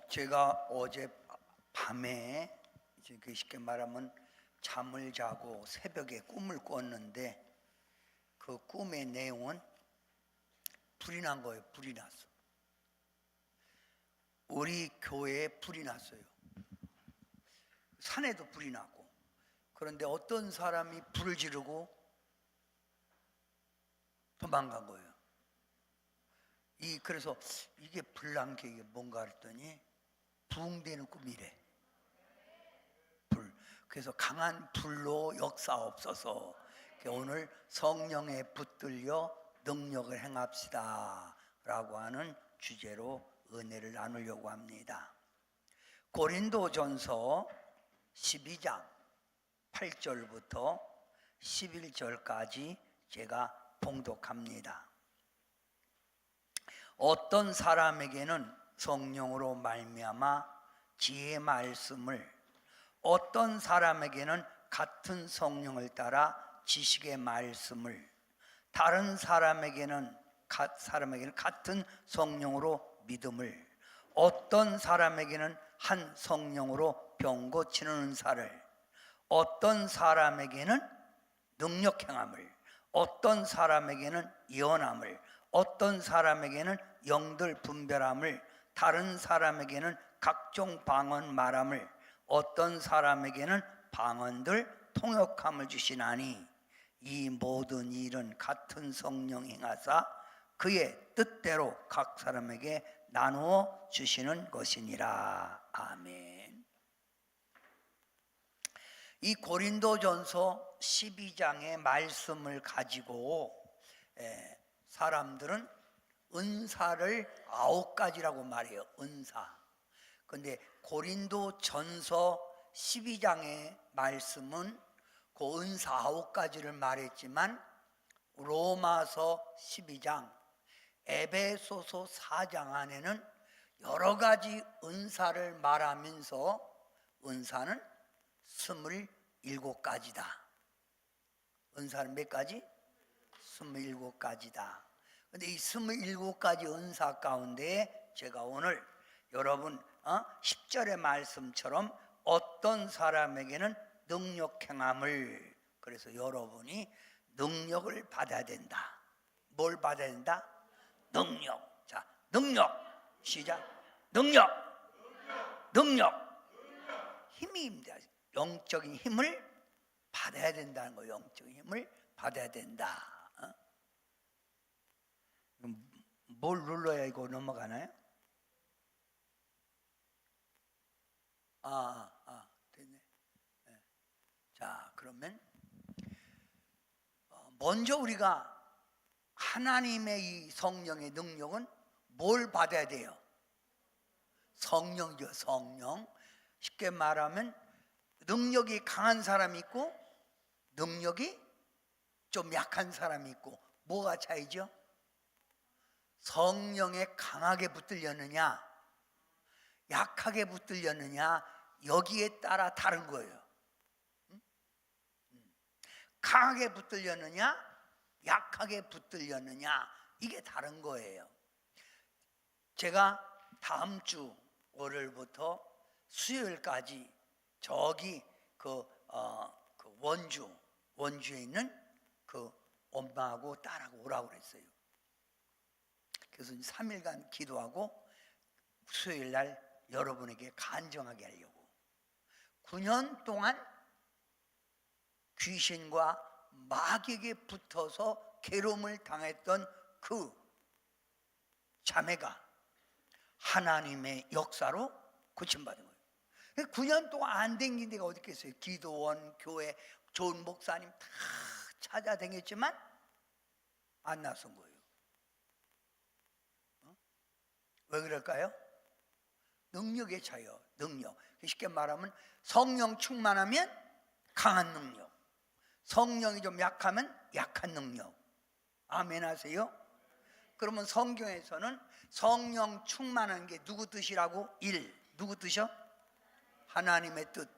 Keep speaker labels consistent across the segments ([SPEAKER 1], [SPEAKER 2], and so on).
[SPEAKER 1] 제가 어제 밤에 이제 쉽게 말하면 잠을 자고 새벽에 꿈을 꿨는데 그 꿈의 내용은 불이 난 거예요. 불이 났어. 우리 교회에 불이 났어요. 산에도 불이 났고. 그런데 어떤 사람이 불을 지르고 도망간 거예요. 그래서 이게 불난 게 이게 뭔가 했더니 부흥되는 꿈이래. 불. 그래서 강한 불로 역사옵소서. 오늘 성령에 붙들려 능력을 행합시다 라고 하는 주제로 은혜를 나누려고 합니다. 고린도전서 12장 8절부터 11절까지 제가 봉독합니다. 어떤 사람에게는 성령으로 말미암아 지혜의 말씀을, 어떤 사람에게는 같은 성령을 따라 지식의 말씀을, 다른 사람에게는 같은 성령으로 믿음을, 어떤 사람에게는 한 성령으로 병 고치는 은사를, 어떤 사람에게는 능력 행함을, 어떤 사람에게는 예언함을, 어떤 사람에게는 영들 분별함을, 다른 사람에게는 각종 방언 말함을, 어떤 사람에게는 방언들 통역함을 주시나니 이 모든 일은 같은 성령 행하사 그의 뜻대로 각 사람에게 나누어 주시는 것이니라. 아멘. 이 고린도전서 12장의 말씀을 가지고 사람들은 은사를 9가지라고 말해요. 은사. 그런데 고린도전서 12장의 말씀은 그 은사 9가지를 말했지만 로마서 12장, 에베소서 4장 안에는 여러 가지 은사를 말하면서 은사는 27가지다. 은사는 몇 가지? 27가지다. 근데 이 27가지 은사 가운데 제가 오늘 여러분 10절의 말씀처럼 어떤 사람에게는 능력 행함을, 그래서 여러분이 능력을 받아야 된다. 뭘 받아야 된다? 능력. 자, 능력. 시작. 능력. 힘입니다. 영적인 힘을 받아야 된다는 거예요. 영적인 힘을 받아야 된다. 뭘 눌러야 이거 넘어가나요? 됐네. 네. 자, 그러면 먼저 우리가 하나님의 이 성령의 능력은 뭘 받아야 돼요? 성령이죠. 성령. 쉽게 말하면 능력이 강한 사람이 있고 능력이 좀 약한 사람이 있고, 뭐가 차이죠? 성령에 강하게 붙들렸느냐 약하게 붙들렸느냐, 여기에 따라 다른 거예요. 강하게 붙들렸느냐 약하게 붙들렸느냐, 이게 다른 거예요. 제가 다음 주 월요일부터 수요일까지 저기 원주에 있는 그 엄마하고 딸하고 오라고 그랬어요. 그래서 3일간 기도하고 수요일 날 여러분에게 간증하게 하려고. 9년 동안 귀신과 마귀에게 붙어서 괴로움을 당했던 그 자매가 하나님의 역사로 고침받은 거예요. 9년 동안 안 댕긴 데가 어디 있겠어요? 기도원, 교회, 좋은 목사님 다 찾아다녔지만 안 나선 거예요. 왜 그럴까요? 능력의 차이요. 능력. 쉽게 말하면 성령 충만하면 강한 능력, 성령이 좀 약하면 약한 능력. 아멘 하세요? 그러면 성경에서는 성령 충만한 게 누구 뜻이라고? 1. 누구 뜻이요? 하나님의 뜻.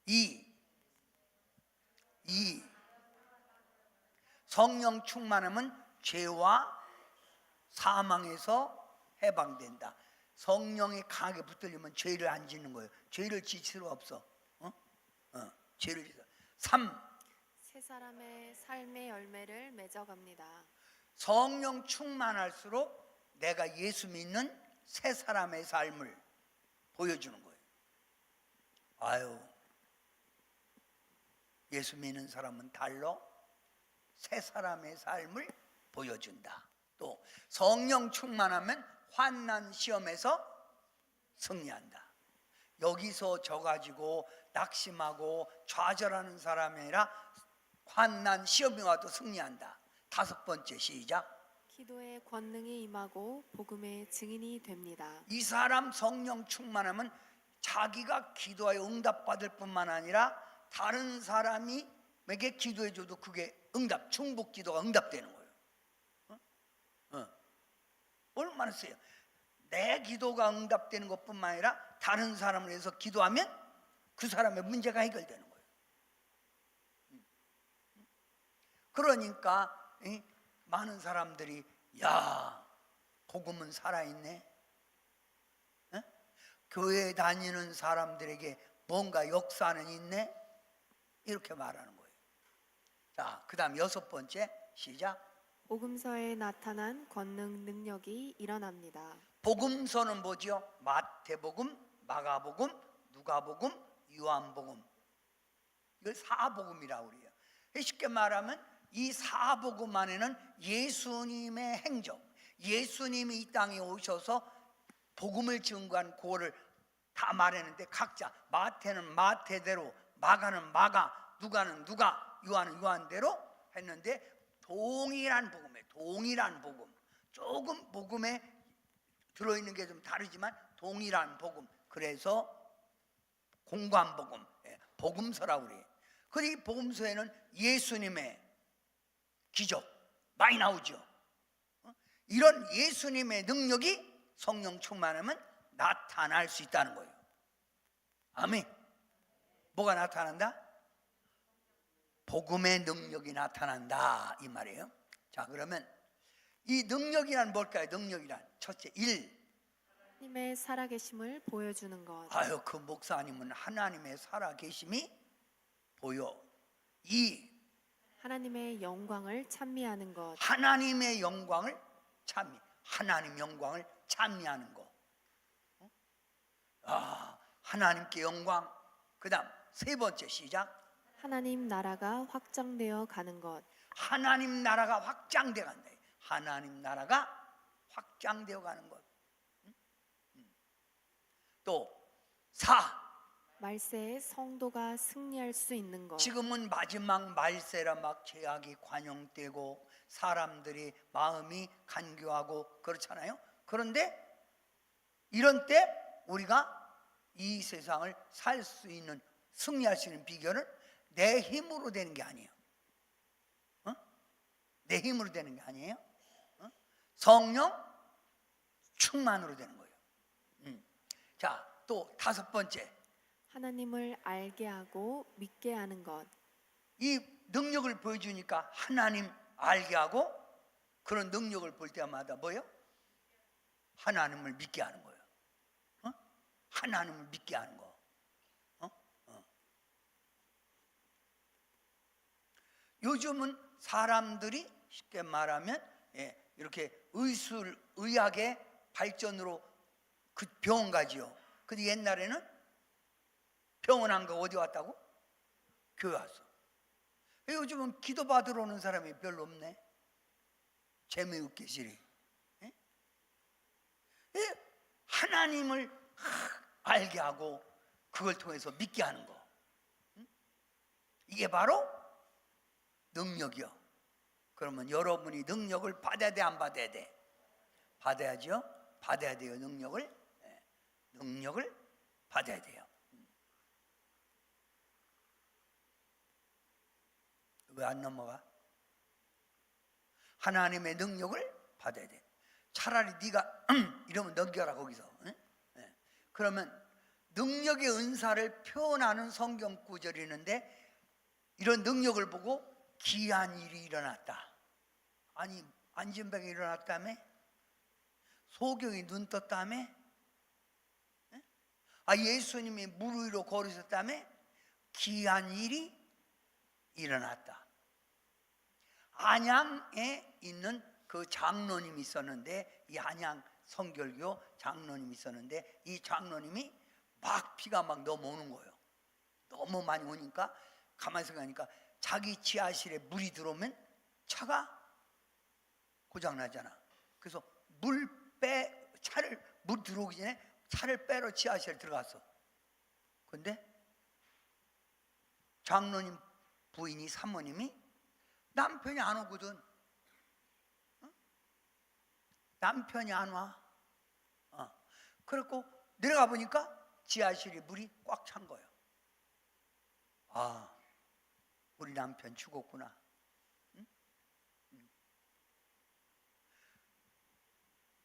[SPEAKER 1] 2. 성령 충만하면 죄와 사망에서 해방된다. 성령이 강하게 붙들리면 죄를 안 짓는 거예요. 죄를 지을 수가 없어. 죄를 지어. 3.
[SPEAKER 2] 새 사람의 삶의 열매를 맺어갑니다.
[SPEAKER 1] 성령 충만할수록 내가 예수 믿는 새 사람의 삶을 보여주는 거예요. 아유, 예수 믿는 사람은 달러 새 사람의 삶을 보여준다. 또 성령 충만하면 환난 시험에서 승리한다. 여기서 져가지고 낙심하고 좌절하는 사람이 아니라 환난 시험이 와도 승리한다. 5번째 시작.
[SPEAKER 2] 기도의 권능이 임하고 복음의 증인이 됩니다.
[SPEAKER 1] 이 사람 성령 충만하면 자기가 기도하여 응답받을 뿐만 아니라 다른 사람에게 기도해줘도 그게 중복 기도가 응답되는 거예요. 얼마나 세요. 내 기도가 응답되는 것뿐만 아니라 다른 사람을 위해서 기도하면 그 사람의 문제가 해결되는 거예요. 그러니까 많은 사람들이 야, 복음은 살아있네. 교회 다니는 사람들에게 뭔가 역사는 있네. 이렇게 말하는 거예요. 자, 그 다음 6번째 시작.
[SPEAKER 2] 복음서에 나타난 권능 능력이 일어납니다.
[SPEAKER 1] 복음서는 뭐죠? 마태복음, 마가복음, 누가복음, 요한복음. 이걸 사복음이라고 그래요. 쉽게 말하면 이 사복음 안에는 예수님의 행적, 예수님이 이 땅에 오셔서 복음을 증거한 그거를 다 말했는데 각자 마태는 마태대로, 마가는 마가, 누가는 누가, 요한은 요한대로 했는데 동일한 복음. 조금 복음에 들어있는 게 좀 다르지만 동일한 복음. 그래서 공관 복음, 복음서라고 그래요. 그리고 이 복음서에는 예수님의 기적 많이 나오죠. 이런 예수님의 능력이 성령 충만하면 나타날 수 있다는 거예요. 아멘. 뭐가 나타난다? 복음의 능력이 나타난다 이 말이에요. 자, 그러면 이 능력이란 뭘까요? 능력이란 첫째 1.
[SPEAKER 2] 하나님의 살아계심을 보여주는 것.
[SPEAKER 1] 아유, 그 목사님은 하나님의 살아계심이 보여. 2.
[SPEAKER 2] 하나님의 영광을 찬미하는 것.
[SPEAKER 1] 하나님의 영광을 하나님 영광을 찬미하는 거. 하나님께 영광. 그 다음 3번째 시작.
[SPEAKER 2] 하나님 나라가 확장되어 가는 것.
[SPEAKER 1] 하나님 나라가 확장되어 간다. 하나님 나라가 확장되어 가는 것. 또 4.
[SPEAKER 2] 말세에 성도가 승리할 수 있는 것.
[SPEAKER 1] 지금은 마지막 말세라 막 죄악이 관용되고 사람들이 마음이 간교하고 그렇잖아요. 그런데 이런 때 우리가 이 세상을 살 수 있는, 승리할 수 있는 비결은 내 힘으로 되는 게 아니에요. 내 힘으로 되는 게 아니에요. 성령 충만으로 되는 거예요. 자, 또 5번째.
[SPEAKER 2] 하나님을 알게 하고 믿게 하는 것.
[SPEAKER 1] 이 능력을 보여주니까 하나님 알게 하고 그런 능력을 볼 때마다 뭐예요? 하나님을 믿게 하는 거예요. 하나님을 믿게 하는 거. 요즘은 사람들이 쉽게 말하면 이렇게 의학의 발전으로 그 병원 가지요. 근데 옛날에는 병원 안 가고 어디 왔다고? 교회 왔어. 요즘은 기도 받으러 오는 사람이 별로 없네. 재미없기시리. 하나님을 알게 하고 그걸 통해서 믿게 하는 거. 이게 바로 능력이요. 그러면 여러분이 능력을 받아야 돼, 안 받아야 돼? 받아야죠. 받아야 돼요. 능력을 받아야 돼요. 왜 안 넘어가? 하나님의 능력을 받아야 돼. 차라리 네가 이러면 넘겨라 거기서. 그러면 능력의 은사를 표현하는 성경 구절이 있는데 이런 능력을 보고 기이한 일이 일어났다. 아니 안진병이 일어났다며? 소경이 눈 떴다며? 예수님이 물 위로 걸으셨다며 기이한 일이 일어났다. 안양에 있는 그 장로님이 있었는데, 이 안양 성결교 장로님이 있었는데, 이 장로님이 막 비가 막 넘어오는 거예요. 너무 많이 오니까 가만히 생각하니까 자기 지하실에 물이 들어오면 차가 고장나잖아. 그래서 물 들어오기 전에 차를 빼러 지하실에 들어갔어. 근데 장로님 부인이, 사모님이 남편이 안 오거든. 남편이 안 와. 그래갖고 내려가 보니까 지하실에 물이 꽉 찬 거예요. 우리 남편 죽었구나.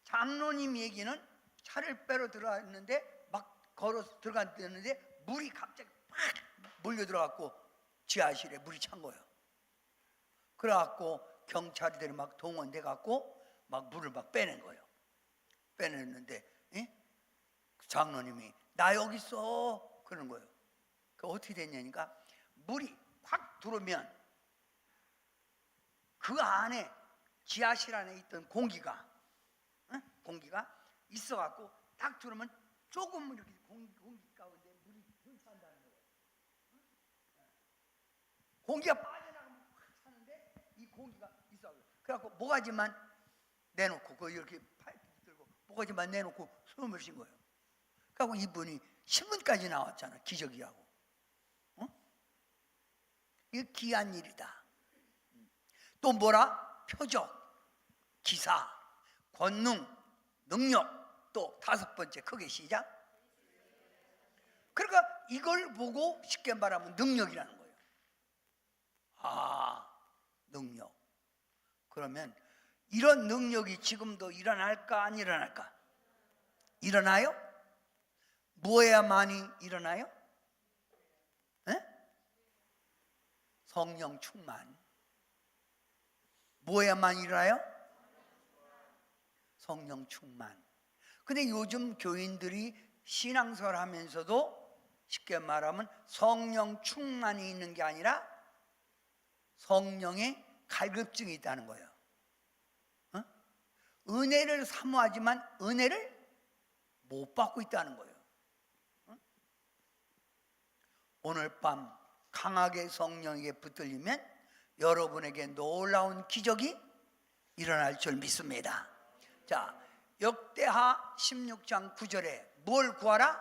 [SPEAKER 1] 장로님 얘기는 차를 빼러 들어갔는데, 막 걸어서 들어갔는데 물이 갑자기 팍 몰려 들어갔고 지하실에 물이 찬 거예요. 그래갖고 경찰들이 막 동원돼 갖고 막 물을 막 빼낸 거예요. 빼냈는데 장로님이 나 여기 있어 그러는 거예요. 그 어떻게 됐냐니까, 물이 확 들어오면 그 안에, 지하실 안에 있던 공기가 있어 갖고 딱 들어오면 조금 이렇게 공기 가운데 물이 들어찬다는 거예요. 공기가 빠져나가면 확 차는데 이 공기가 있어. 그래갖고 모가지만 내놓고, 그 이렇게 파이프 들고 모가지만 내놓고 숨을 쉰 거예요. 그래갖고 이분이 신문까지 나왔잖아. 기적이라고. 이거 귀한 일이다. 또 뭐라? 표적, 기사, 권능, 능력. 또 다섯 번째 크게 시작. 그러니까 이걸 보고 쉽게 말하면 능력이라는 거예요. 능력. 그러면 이런 능력이 지금도 일어날까 안 일어날까? 일어나요? 뭐해야만이 일어나요? 성령 충만. 뭐해야만 일어나요? 성령 충만. 근데 요즘 교인들이 신앙생활 하면서도 쉽게 말하면 성령 충만이 있는 게 아니라 성령의 갈급증이 있다는 거예요. 은혜를 사모하지만 은혜를 못 받고 있다는 거예요. 오늘 밤 강하게 성령에게 붙들리면 여러분에게 놀라운 기적이 일어날 줄 믿습니다. 자, 역대하 16장 9절에 뭘 구하라?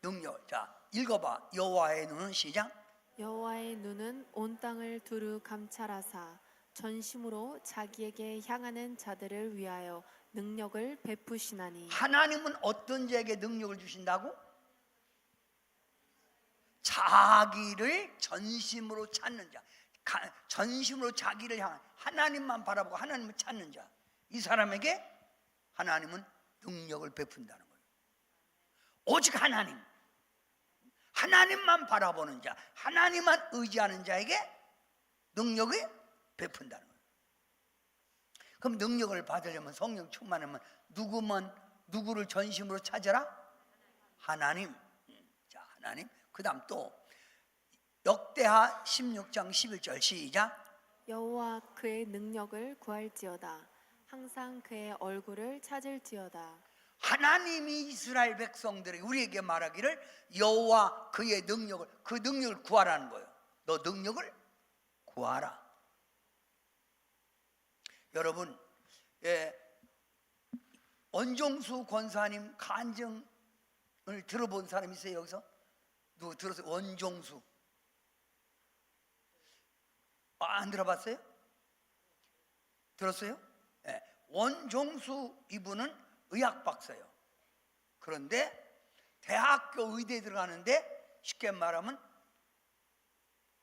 [SPEAKER 1] 능력. 자, 읽어봐. 여호와의 눈은 시작.
[SPEAKER 2] 여호와의 눈은 온 땅을 두루 감찰하사 전심으로 자기에게 향하는 자들을 위하여 능력을 베푸시나니.
[SPEAKER 1] 하나님은 어떤 자에게 능력을 주신다고? 자기를 전심으로 찾는 자, 전심으로 자기를 향한, 하나님만 바라보고 하나님을 찾는 자, 이 사람에게 하나님은 능력을 베푼다는 거예요. 오직 하나님만 바라보는 자, 하나님만 의지하는 자에게 능력을 베푼다는 거예요. 그럼 능력을 받으려면, 성령 충만하면 누구를 전심으로 찾아라? 하나님. 자, 하나님. 그 다음 또 역대하 16장 11절 시작.
[SPEAKER 2] 여호와 그의 능력을 구할지어다. 항상 그의 얼굴을 찾을지어다.
[SPEAKER 1] 하나님이 이스라엘 백성들이 우리에게 말하기를 여호와 그의 능력을, 그 능력을 구하라는 거예요. 너 능력을 구하라. 여러분, 원종수 권사님 간증을 들어본 사람 있어요? 여기서 누구 들었어요? 원종수 안 들어봤어요? 들었어요? 원종수 이분은 의학 박사예요. 그런데 대학교 의대에 들어가는데 쉽게 말하면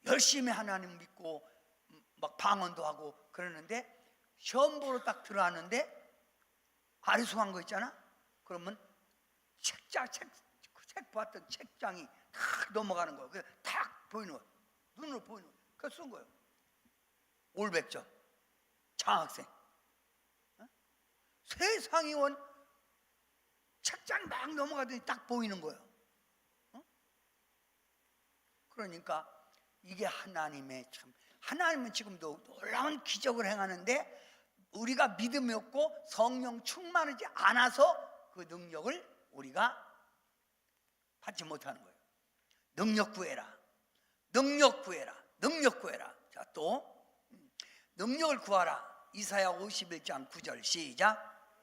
[SPEAKER 1] 열심히 하나님 믿고 막 방언도 하고 그러는데 시험 보러 딱 들어가는데 아리송한 거 있잖아. 그러면 책 봤던 책장이 탁 넘어가는 거예요. 그래서 탁 보이는 거예요. 눈으로 보이는 거예요. 그래서 쓴 거예요. 올백점 장학생. 세상이 책장 막 넘어가더니 딱 보이는 거예요. 그러니까 이게 하나님은 지금도 놀라운 기적을 행하는데 우리가 믿음이 없고 성령 충만하지 않아서 그 능력을 우리가 받지 못하는 거예요. 능력 구해라. 능력 구해라. 능력 구해라. 자, 또 능력을 구하라. 이사야 51장 9절 시작.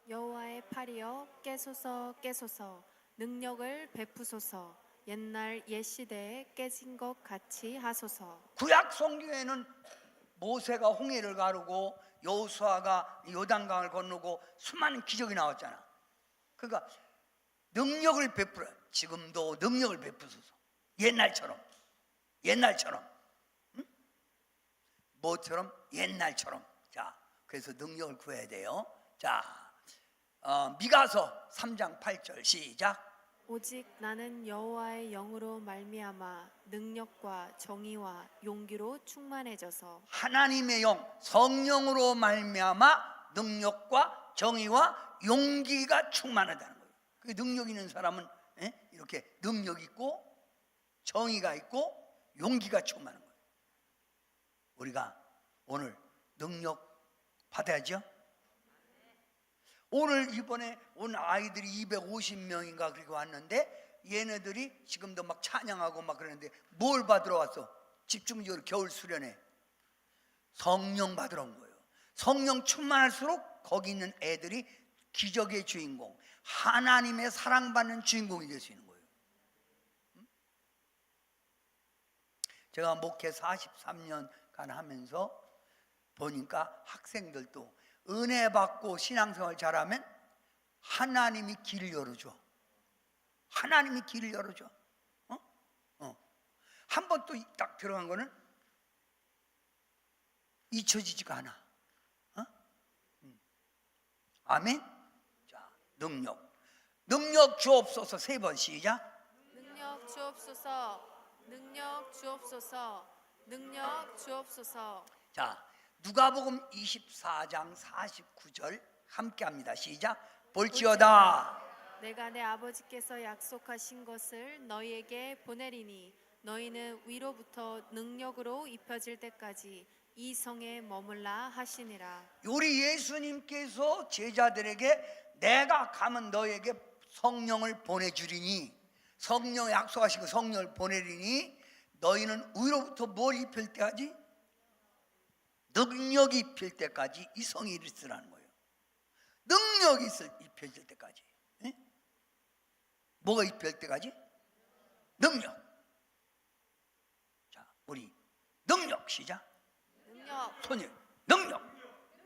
[SPEAKER 2] 여호와의 팔이여 깨소서 깨소서 능력을 베푸소서 옛날 옛 시대에 깨진 것 같이 하소서.
[SPEAKER 1] 구약 성경에는 모세가 홍해를 가르고 여호수아가 요단강을 건너고 수많은 기적이 나왔잖아. 그러니까 능력을 베풀어. 지금도 능력을 베푸소서. 옛날처럼 응? 뭐처럼? 옛날처럼. 자, 그래서 능력을 구해야 돼요. 자, 미가서 3장 8절 시작.
[SPEAKER 2] 오직 나는 여호와의 영으로 말미암아 능력과 정의와 용기로 충만해져서.
[SPEAKER 1] 하나님의 영, 성령으로 말미암아 능력과 정의와 용기가 충만하다는 거예요. 그 능력 있는 사람은 이렇게 능력 있고 정의가 있고 용기가 충만한 거예요. 우리가 오늘 능력 받아야죠. 오늘 이번에 온 아이들이 250명인가 그렇게 왔는데 얘네들이 지금도 막 찬양하고 막 그러는데 뭘 받으러 왔어? 집중적으로 겨울 수련회 성령 받으러 온 거예요. 성령 충만할수록 거기 있는 애들이 기적의 주인공, 하나님의 사랑받는 주인공이 될 수 있는 거예요. 제가 목회 43년간 하면서 보니까 학생들도 은혜 받고 신앙생활 잘하면 하나님이 길을 열어줘. 하나님이 길을 열어줘. 한 번 또 딱 들어간 거는 잊혀지지가 않아. 아멘. 자, 능력 주옵소서 3번 시작.
[SPEAKER 2] 능력 주옵소서. 능력 주옵소서. 능력 주옵소서.
[SPEAKER 1] 자, 누가복음 24장 49절 함께 합니다. 시작. 볼지어다
[SPEAKER 2] 내가 내 아버지께서 약속하신 것을 너희에게 보내리니 너희는 위로부터 능력으로 입혀질 때까지 이 성에 머물라 하시니라.
[SPEAKER 1] 우리 예수님께서 제자들에게 내가 가면 너에게 성령을 보내주리니, 성령 약속하시고 성령을 보내리니 너희는 위로부터 뭘 입힐 때까지? 능력이 입힐 때까지 이 성이 있으라는 거예요. 능력이 입혀질 때까지. 뭐가 입힐 때까지? 능력. 자, 우리 능력 시작.
[SPEAKER 2] 능력.
[SPEAKER 1] 손님, 능력.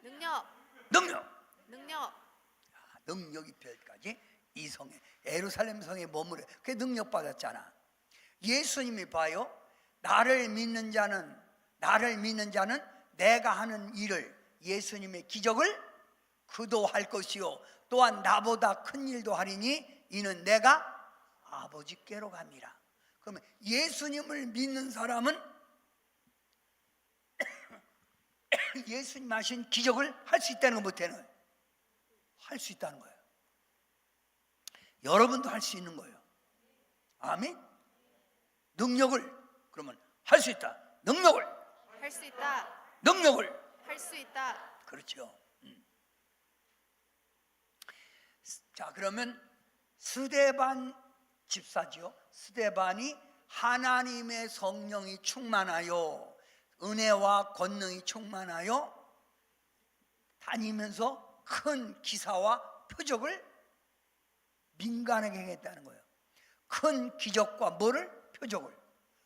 [SPEAKER 2] 능력.
[SPEAKER 1] 능력.
[SPEAKER 2] 능력.
[SPEAKER 1] 능력 입힐 때까지 이 성에, 예루살렘 성에 머무르. 그 능력 받았잖아. 예수님이 봐요. 나를 믿는 자는 내가 하는 일을, 예수님의 기적을 그도 할 것이요 또한 나보다 큰 일도 하리니 이는 내가 아버지께로 갑니다. 그러면 예수님을 믿는 사람은 예수님 하신 기적을 할 수 있다는 거 못해는 할 수 있다는 거예요. 여러분도 할 수 있는 거예요. 아멘. 능력을 그러면 할 수 있다. 능력을
[SPEAKER 2] 할 수 있다.
[SPEAKER 1] 능력을
[SPEAKER 2] 할 수 있다.
[SPEAKER 1] 그렇죠. 자, 그러면 스데반 집사지요. 스데반이 하나님의 성령이 충만하여 은혜와 권능이 충만하여 다니면서 큰 기사와 표적을 민간에게 행했다는 거예요. 큰 기적과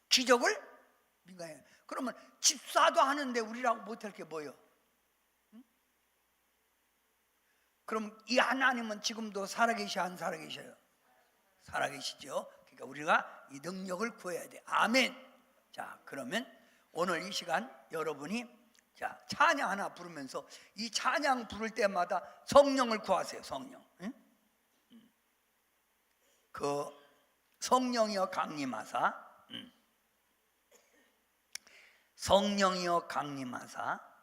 [SPEAKER 1] 기적을 민간에. 그러면 집사도 하는데 우리라고 못할 게 뭐예요? 그럼 이 하나님은 지금도 살아계셔 안 살아계셔요? 살아계시죠. 그러니까 우리가 이 능력을 구해야 돼. 아멘. 자, 그러면 오늘 이 시간 여러분이 자 찬양 하나 부르면서 이 찬양 부를 때마다 성령을 구하세요. 성령. 그 성령이여 강림하사, 성령이여 강림하사.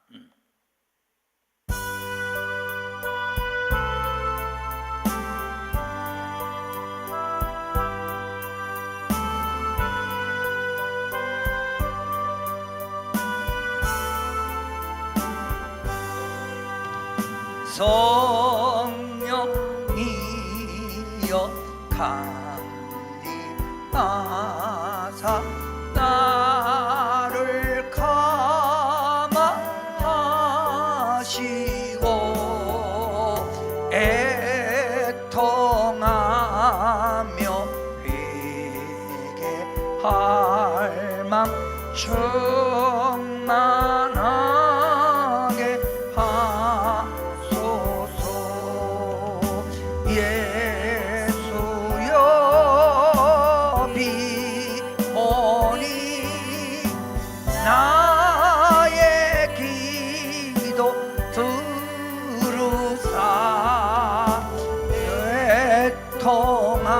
[SPEAKER 1] 성령이여 강림하사 나를 감화하시고 애통하며 회개할 맘 충만하게 하소서. 예수여 비오니 나의 기도 들으사 애통하며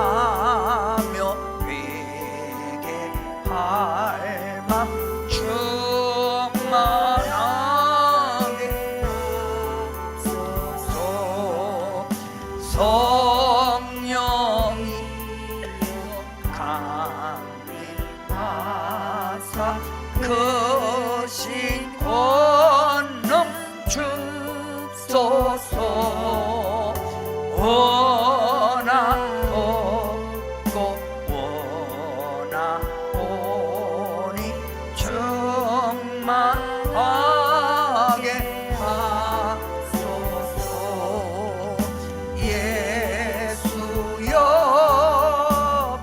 [SPEAKER 1] 회개할 맘 충만하게 하소서. 성령이 강림하사 그 신권능 주소서. 원하옵고 원하오니 충만하게 하소서. 예수여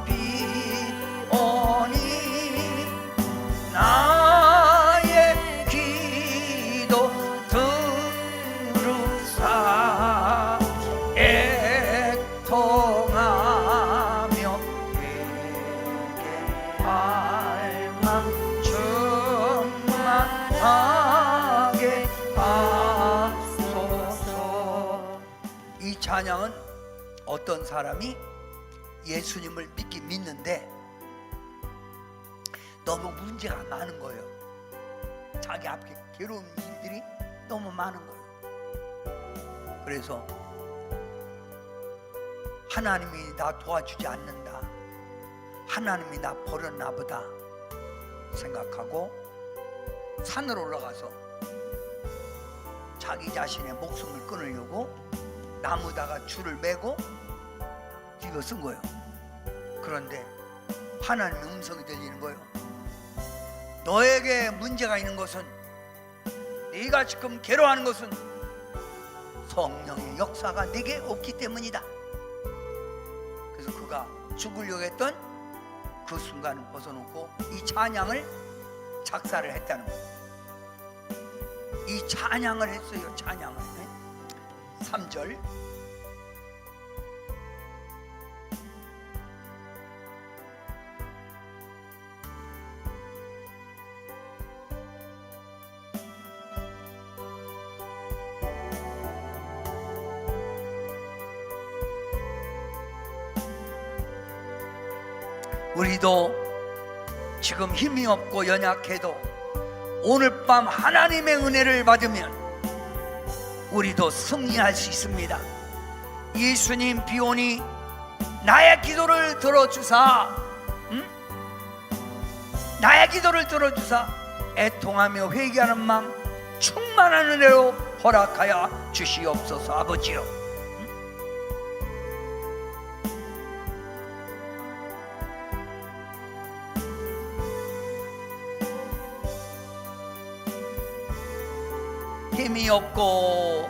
[SPEAKER 1] 비오니 나의 기도 들으사 애통하며 회개할 맘 충만하게 하소서. 이 찬양은 어떤 사람이 예수님을 믿는데 너무 문제가 많은 거예요. 자기 앞에 괴로운 일들이 너무 많은 거예요. 그래서 하나님이 나 도와주지 않는다, 하나님이 나 버렸나 보다 생각하고 산으로 올라가서 자기 자신의 목숨을 끊으려고 나무다가 줄을 매고 이거 쓴 거예요. 그런데 하나님의 음성이 들리는 거예요. 너에게 문제가 있는 것은, 네가 지금 괴로워하는 것은 성령의 역사가 네게 없기 때문이다. 그래서 그가 죽으려고 했던 그 순간을 벗어놓고 이 찬양을 작사를 했다는 거예요. 이 찬양을 했어요. 찬양을 3절 우리도 지금 힘이 없고 연약해도 오늘 밤 하나님의 은혜를 받으면 우리도 승리할 수 있습니다. 예수님 비오니 나의 기도를 들어주사, 나의 기도를 들어주사 애통하며 회개하는 마음 충만한 은혜로 허락하여 주시옵소서. 아버지요, 힘이 없고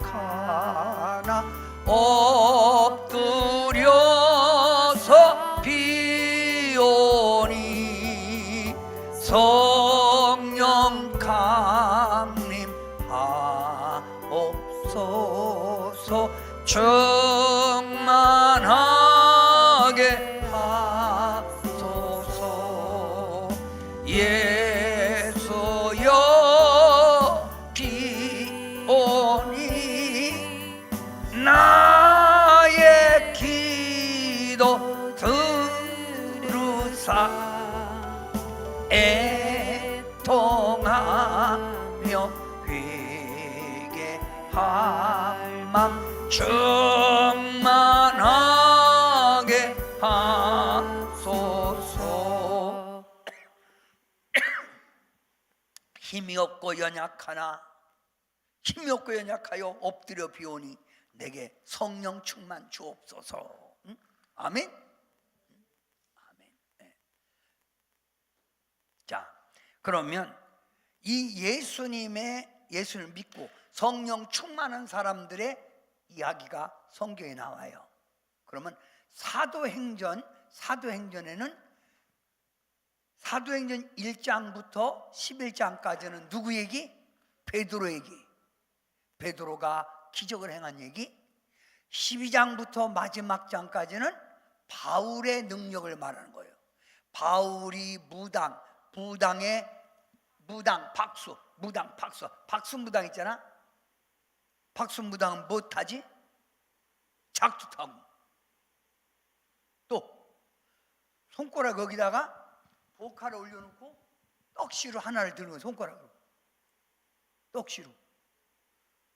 [SPEAKER 1] 연약하나 엎드려서 비오니 성령 강림하옵소서. 충만하게 하소서. 예수여 비오니 나의 기도 들으사 애통하며 회개할 맘 충만하게 하소서. 힘이 없고 연약하여 엎드려 비오니 내게 성령 충만 주옵소서. 응? 아멘. 아멘. 네. 자, 그러면 이 예수를 믿고 성령 충만한 사람들의 이야기가 성경에 나와요. 그러면 사도행전에는 사도행전 1장부터 11장까지는 누구 얘기? 베드로 얘기. 베드로가 기적을 행한 얘기. 12장부터 마지막 장까지는 바울의 능력을 말하는 거예요. 바울이 박수무당 있잖아. 박수무당은 뭐 타지? 작두 타고. 또 손가락 여기다가 보카를 올려놓고 떡시루 하나를 들고 손가락으로 떡시루.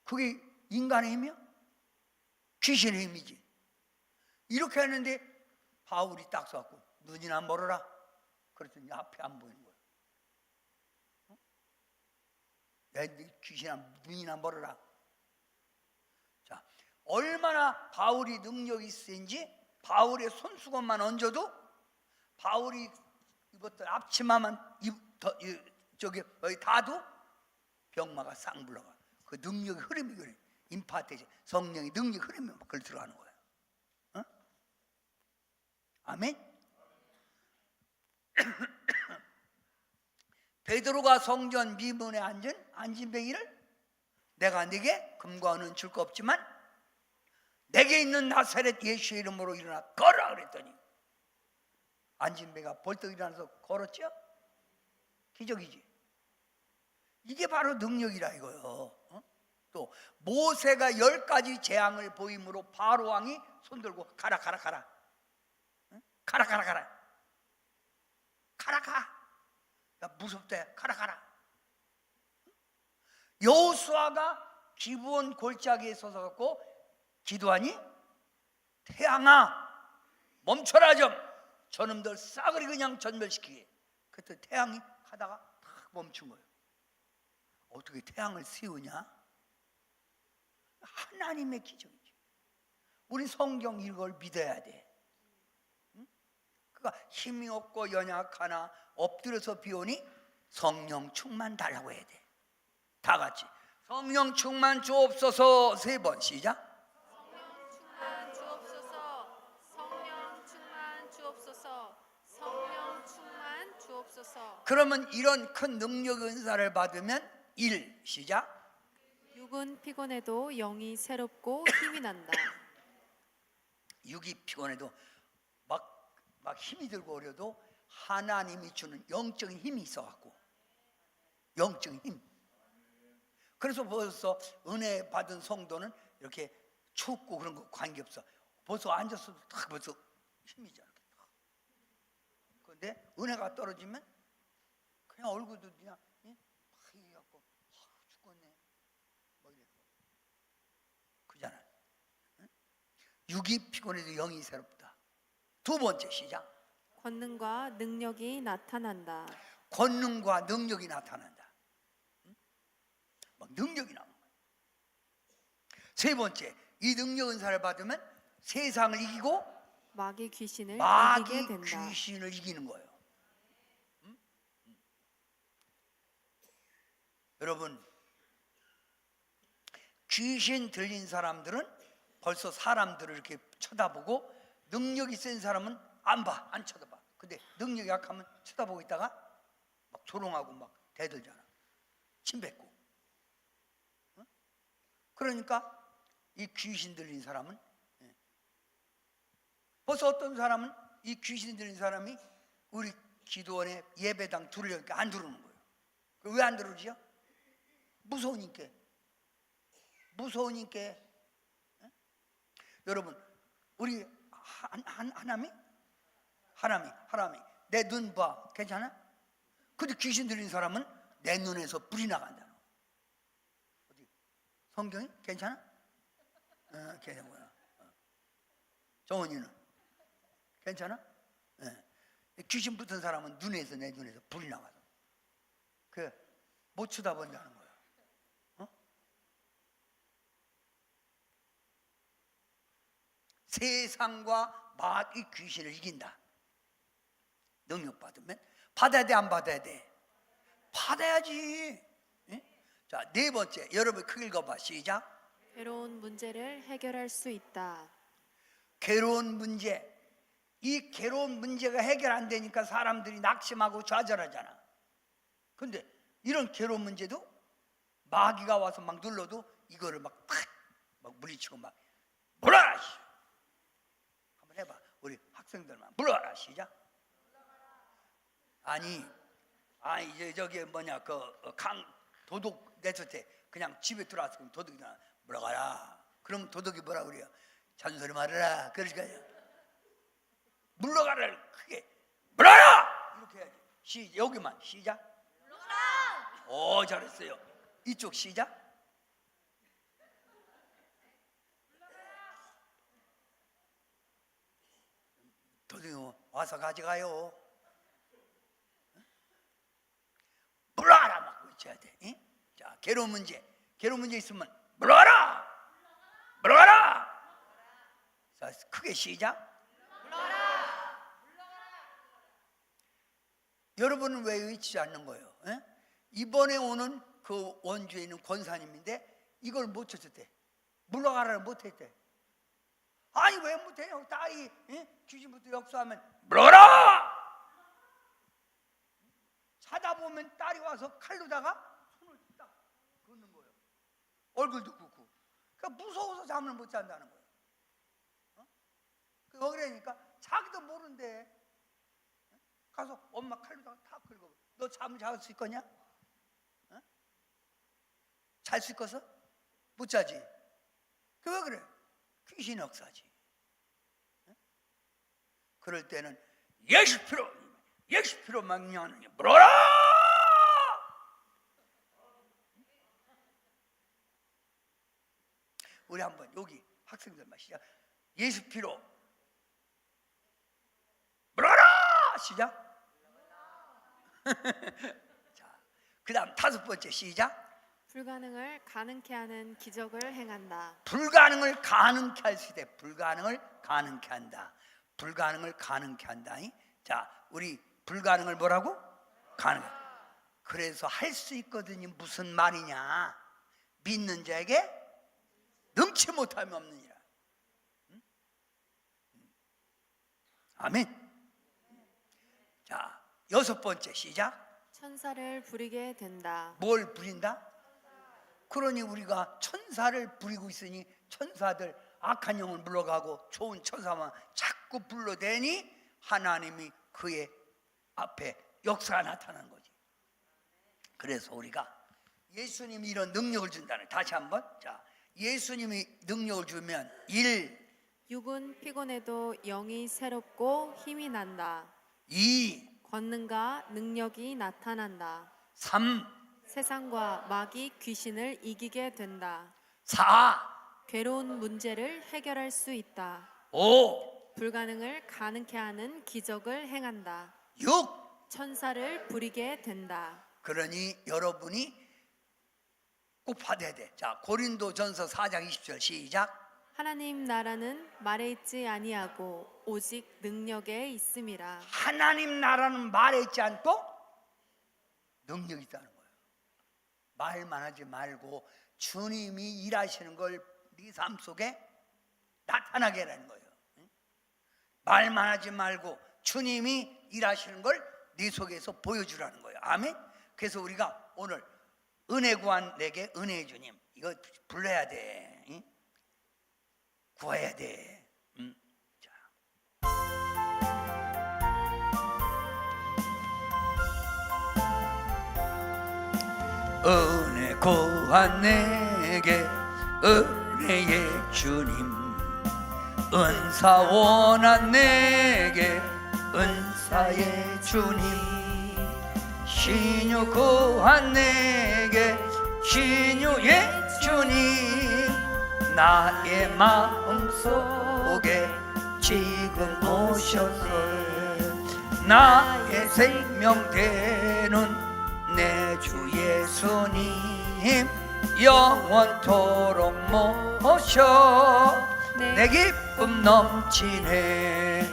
[SPEAKER 1] 그게 인간의 힘이야? 귀신의 힘이지. 이렇게 하는데 바울이 딱 서갖고 눈이나 멀어라. 그랬더니 앞에 안 보이는 거야. 내 귀신아 눈이나 멀어라. 자, 얼마나 바울이 능력이 있는지 바울의 손수건만 얹어도 바울이 입었던 앞치마만 저기 다도 병마가 싹 물러가. 그 능력의 흐름이 그래. 임파테이션 성령의 능력의 흐름이 막 그걸 들어가는 거야. 어? 아멘. 베드로가 성전 미문에 앉은 뱅이를 내가 네게 금과 은은 줄 거 없지만 내게 있는 나사렛 예수의 이름으로 일어나 걸어라 그랬더니 앉은 뱅이가 벌떡 일어나서 걸었죠. 기적이지. 이게 바로 능력이라 이거요. 어? 또 모세가 10가지 재앙을 보임으로 바로 왕이 손들고 가라 응? 가라 야 무섭대. 가라. 여호수아가 기브온 골짜기에 서서 갖고 기도하니 태양아 멈춰라 좀. 저놈들 싸그리 그냥 전멸시키게. 그때 태양이 하다가 탁 멈춘 거예요. 어떻게 태양을 세우냐? 하나님의 기적이지. 우리 성경 이걸 믿어야 돼. 응? 그러니까 힘이 없고 연약하나 엎드려서 비오니 성령 충만 달라고 해야 돼. 다 같이 성령 충만 주옵소서. 3번 시작.
[SPEAKER 2] 성령 충만 주옵소서. 성령 충만 주옵소서. 성령 충만 주옵소서.
[SPEAKER 1] 그러면 이런 큰 능력 은사를 받으면 1 시작.
[SPEAKER 2] 육은 피곤해도 영이 새롭고 힘이 난다.
[SPEAKER 1] 육이 피곤해도 막 힘이 들고 어려도 하나님이 주는 영적인 힘이 있어갖고 영적인 힘. 그래서 벌써 은혜 받은 성도는 이렇게 춥고 그런 거 관계없어. 벌써 앉았어도 딱 벌써 힘이잖아. 그런데 은혜가 떨어지면 그냥 얼굴도 그냥 파이갖고 죽겠네 뭐 이래. 그잖아. 육이 피곤해도 영이 새롭다. 2번째 시작.
[SPEAKER 2] 권능과 능력이 나타난다.
[SPEAKER 1] 권능과 능력이 나타난다. 막 능력이 나오는 거야. 3번째, 이 능력 은사를 받으면 세상을 이기고
[SPEAKER 2] 마귀 귀신을
[SPEAKER 1] 마귀
[SPEAKER 2] 이기게 된다.
[SPEAKER 1] 귀신을 이기는 거예요. 여러분, 귀신 들린 사람들은 벌써 사람들을 이렇게 쳐다보고 능력이 센 사람은 안 쳐다봐. 근데 능력이 약하면 쳐다보고 있다가 막 조롱하고 막 대들잖아. 침 뱉고. 그러니까 이 귀신 들린 사람은 벌써 어떤 사람은 이 귀신 들린 사람이 우리 기도원에 예배당 들으려니까 안 들어오는 거예요. 왜 안 들어오지요? 무서우니까. 여러분, 우리 하나미 내 눈 봐. 괜찮아? 근데 귀신 들린 사람은 내 눈에서 불이 나간다. 어디? 성경이 괜찮아? 괜찮구나. 정원이는 괜찮아? 귀신 붙은 사람은 내 눈에서 불이 나가서. 못 쳐다본다는 거예요. 세상과 마귀 귀신을 이긴다. 능력 받으면 받아야 돼, 안 받아야 돼? 받아야지. 자, 네 번째, 여러분 크게 읽어봐. 시작.
[SPEAKER 2] 괴로운 문제를 해결할 수 있다.
[SPEAKER 1] 괴로운 문제. 이 괴로운 문제가 해결 안 되니까 사람들이 낙심하고 좌절하잖아. 근데 이런 괴로운 문제도 마귀가 와서 막 눌러도 이거를 막 물리치고 막 물러가라. 한번 해봐. 우리 학생들만 물러가라. 시작. 아니 이제 저기 뭐냐 도둑 냈을 때 그냥 집에 들어왔을 때 도둑이 나 물러가라. 그럼 도둑이 뭐라 그래요? 잔소리 말해라. 그러니까 물러가라를 크게 물러가라 이렇게 해야지. 여기만 시작. 물러가라. 오, 잘했어요. 이쪽 시작. 도둑이 와서 가져가요. 물러가라 막 외쳐야 돼. 응? 자, 괴로운 문제 있으면 물러가라. 물러가라. 자, 크게 시작. 여러분은 왜 외치지 않는 거예요? 에? 이번에 오는 그 원주에 있는 권사님인데 이걸 못 쳤대. 물러가라를 못했대. 아니 왜 못해요? 딸이 귀신부터 역사하면 물러가라. 찾아보면 딸이 와서 칼로다가 손을 딱 긋는 거예요. 얼굴도 긋고. 그러니까 무서워서 잠을 못 잔다는 거예요. 그러니까 자기도 모르는데 가서 엄마 칼로다가 탁 긁어. 너 잠을 잘 수 있겠냐? 잘 수 있겠어? 못 자지? 그 왜 그래? 귀신 역사지. 그럴 때는 예수피로 망령하는 게 물어라! 우리 한번 여기 학생들만 시작. 예수피로 물어라! 시작. 자, 그다음 다섯 번째 시작.
[SPEAKER 2] 불가능을 가능케 하는 기적을 행한다.
[SPEAKER 1] 불가능을 가능케 할 수 있다. 불가능을 가능케 한다. 불가능을 가능케 한다. 자, 우리 불가능을 뭐라고? 가능. 그래서 할 수 있거든요. 무슨 말이냐? 믿는 자에게 능치 못함이 없느니라. 아멘. 자, 여섯 번째 시작.
[SPEAKER 2] 천사를 부리게 된다.
[SPEAKER 1] 뭘 부린다? 그러니 우리가 천사를 부리고 있으니 천사들 악한 영을 물러가고 좋은 천사만 자꾸 불러대니 하나님이 그의 앞에 역사가 나타나는 거지. 그래서 우리가 예수님이 이런 능력을 준다는, 다시 한번, 자, 예수님이 능력을 주면 1.
[SPEAKER 2] 육은 피곤해도 영이 새롭고 힘이 난다.
[SPEAKER 1] 2.
[SPEAKER 2] 권능과 능력이 나타난다.
[SPEAKER 1] 3.
[SPEAKER 2] 세상과 마귀 귀신을 이기게 된다.
[SPEAKER 1] 4.
[SPEAKER 2] 괴로운 문제를 해결할 수 있다.
[SPEAKER 1] 5.
[SPEAKER 2] 불가능을 가능케 하는 기적을 행한다.
[SPEAKER 1] 6.
[SPEAKER 2] 천사를 부리게 된다.
[SPEAKER 1] 그러니 여러분이 꼭 받아야 돼. 자, 고린도전서 4장 20절 시작.
[SPEAKER 2] 하나님 나라는 말에 있지 아니하고 오직 능력에 있음이라.
[SPEAKER 1] 하나님 나라는 말에 있지 않고 능력이 있다는 거예요. 말만 하지 말고 주님이 일하시는 걸 네 삶 속에 나타나게 하라는 거예요. 말만 하지 말고 주님이 일하시는 걸 네 속에서 보여주라는 거예요. 아멘. 그래서 우리가 오늘 은혜 구한 내게 은혜의 주님, 이거 불러야 돼. 응? 구해야 돼. 자. 은혜 구한 내게 은혜의 주님, 은사 원한 내게 은사의 주님, 신유 구한 내게 신유의 주님, 나의 마음속에 지금 오셨네. 나의 생명 되는 내 주 예수님 영원토록 모셔 내 기쁨 넘치네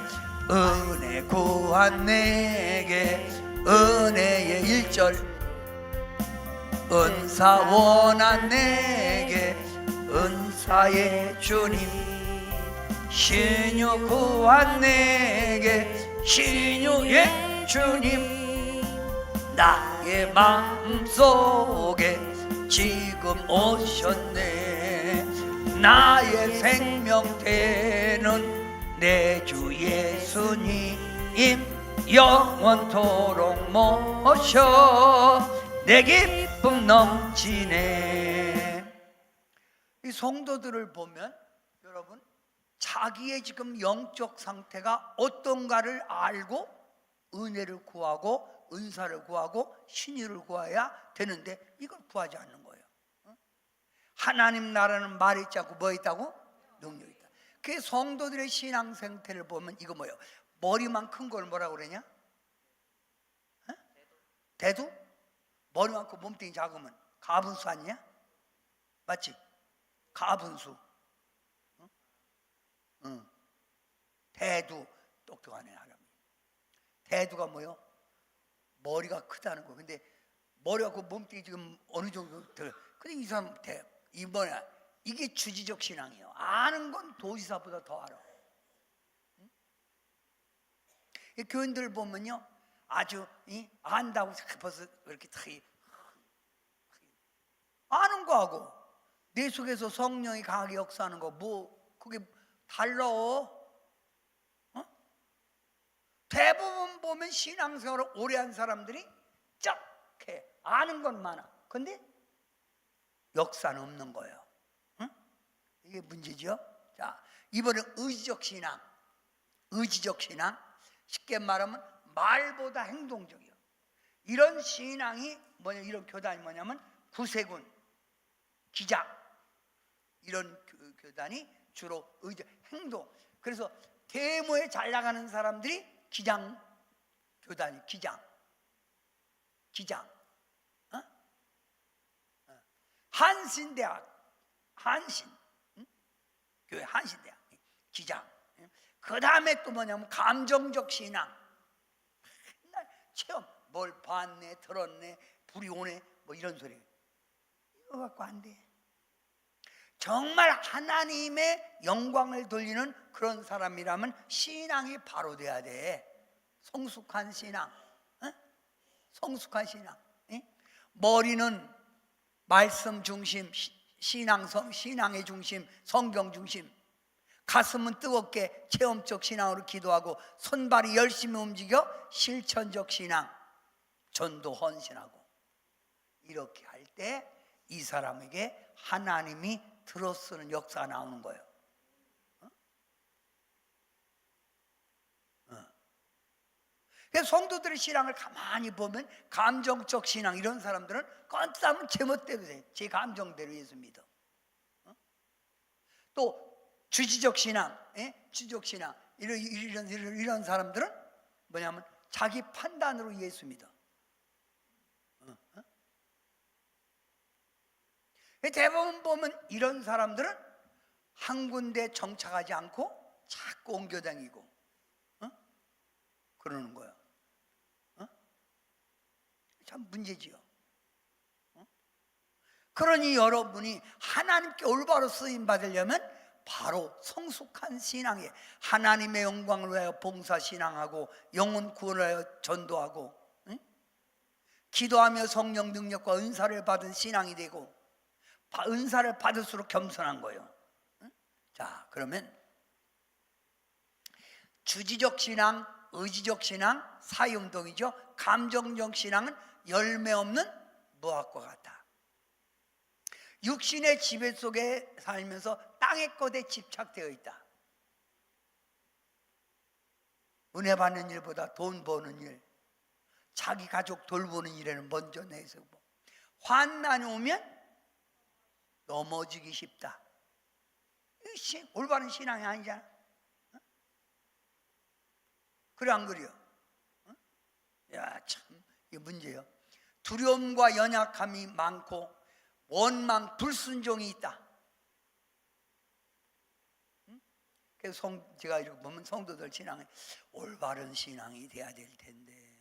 [SPEAKER 1] 은혜 구한 내게 은혜의 일절 은사 원한 내게 은사의 주님 신유 구한 내게 신유의 주님 나의 마음속에 지금 오셨네 나의 생명 되는 내 주 예수님 영원토록 모셔 내 기쁨 넘치네. 이 성도들을 보면 여러분 자기의 지금 영적 상태가 어떤가를 알고 은혜를 구하고 은사를 구하고 신유를 구해야 되는데 이걸 구하지 않는 거예요. 하나님 나라는 말이 있지 않고 뭐 있다고? 능력이 있다. 그 성도들의 신앙 상태를 보면 이거 뭐예요? 머리만 큰 걸 뭐라고 그러냐? 대두? 머리만 큰 몸뚱이 작으면 가분수 아니냐? 맞지? 가분수. 응. 대두 똑똑하네 사람이. 대두가 뭐요? 머리가 크다는 거. 근데 머리가 그 몸뚱이 지금 어느 정도 들. 근데 이 사람 이 뭐냐? 이게 주지적 신앙이에요. 아는 건 도지사보다 더 알아. 응? 이 교인들 보면요, 아주 안다고 벌써 이렇게 아는 거하고 내 속에서 성령이 강하게 역사하는 거 뭐 그게 달라? 대부분 보면 신앙생활을 오래 한 사람들이 쫙해 아는 건 많아. 근데 역사는 없는 거예요. 응? 이게 문제죠. 자, 이번엔 의지적 신앙. 의지적 신앙. 쉽게 말하면 말보다 행동적이에요. 이런 신앙이 뭐냐? 이런 교단이 뭐냐면 구세군, 기장 이런 교단이 주로 의지 행동. 그래서 대모에 잘 나가는 사람들이 기장 교단이 기장. 어? 한신대학 한신 교회 한신대학 기장. 그 다음에 또 뭐냐면 감정적 신앙. 맨날 체험 뭘 봤네 들었네 불이 오네 뭐 이런 소리. 이거 갖고 안 돼. 정말 하나님의 영광을 돌리는 그런 사람이라면 신앙이 바로 돼야 돼. 성숙한 신앙. 성숙한 신앙. 머리는 말씀 중심, 신앙의 중심, 성경 중심. 가슴은 뜨겁게 체험적 신앙으로 기도하고 손발이 열심히 움직여 실천적 신앙, 전도 헌신하고. 이렇게 할 때 이 사람에게 하나님이 들어쓰는 역사가 나오는 거예요. 그래서 성도들의 신앙을 가만히 보면 감정적 신앙 이런 사람들은 껌싸면 제멋대로 돼. 제 감정대로 예수 믿어. 또 주지적 신앙, 주지적 신앙 이런 사람들은 뭐냐면 자기 판단으로 예수 믿어. 대부분 보면 이런 사람들은 한 군데 정착하지 않고 자꾸 옮겨다니고 그러는 거야. 참 문제지요. 그러니 여러분이 하나님께 올바로 쓰임 받으려면 바로 성숙한 신앙에 하나님의 영광을 위하여 봉사 신앙하고 영혼 구원을 위하여 전도하고 기도하며 성령 능력과 은사를 받은 신앙이 되고 은사를 받을수록 겸손한 거예요. 자, 그러면 주지적 신앙, 의지적 신앙, 사이운동이죠. 감정적 신앙은 열매 없는 무화과 같아. 육신의 지배 속에 살면서 땅의 것에 집착되어 있다. 은혜 받는 일보다 돈 버는 일, 자기 가족 돌보는 일에는 먼저 내세우고 환난이 오면 넘어지기 쉽다. 올바른 신앙이 아니잖아. 그래 안 그래요? 야, 참 이게 문제예요. 두려움과 연약함이 많고 원망, 불순종이 있다. 그래서 제가 이렇게 보면 성도들 신앙에 올바른 신앙이 돼야 될 텐데,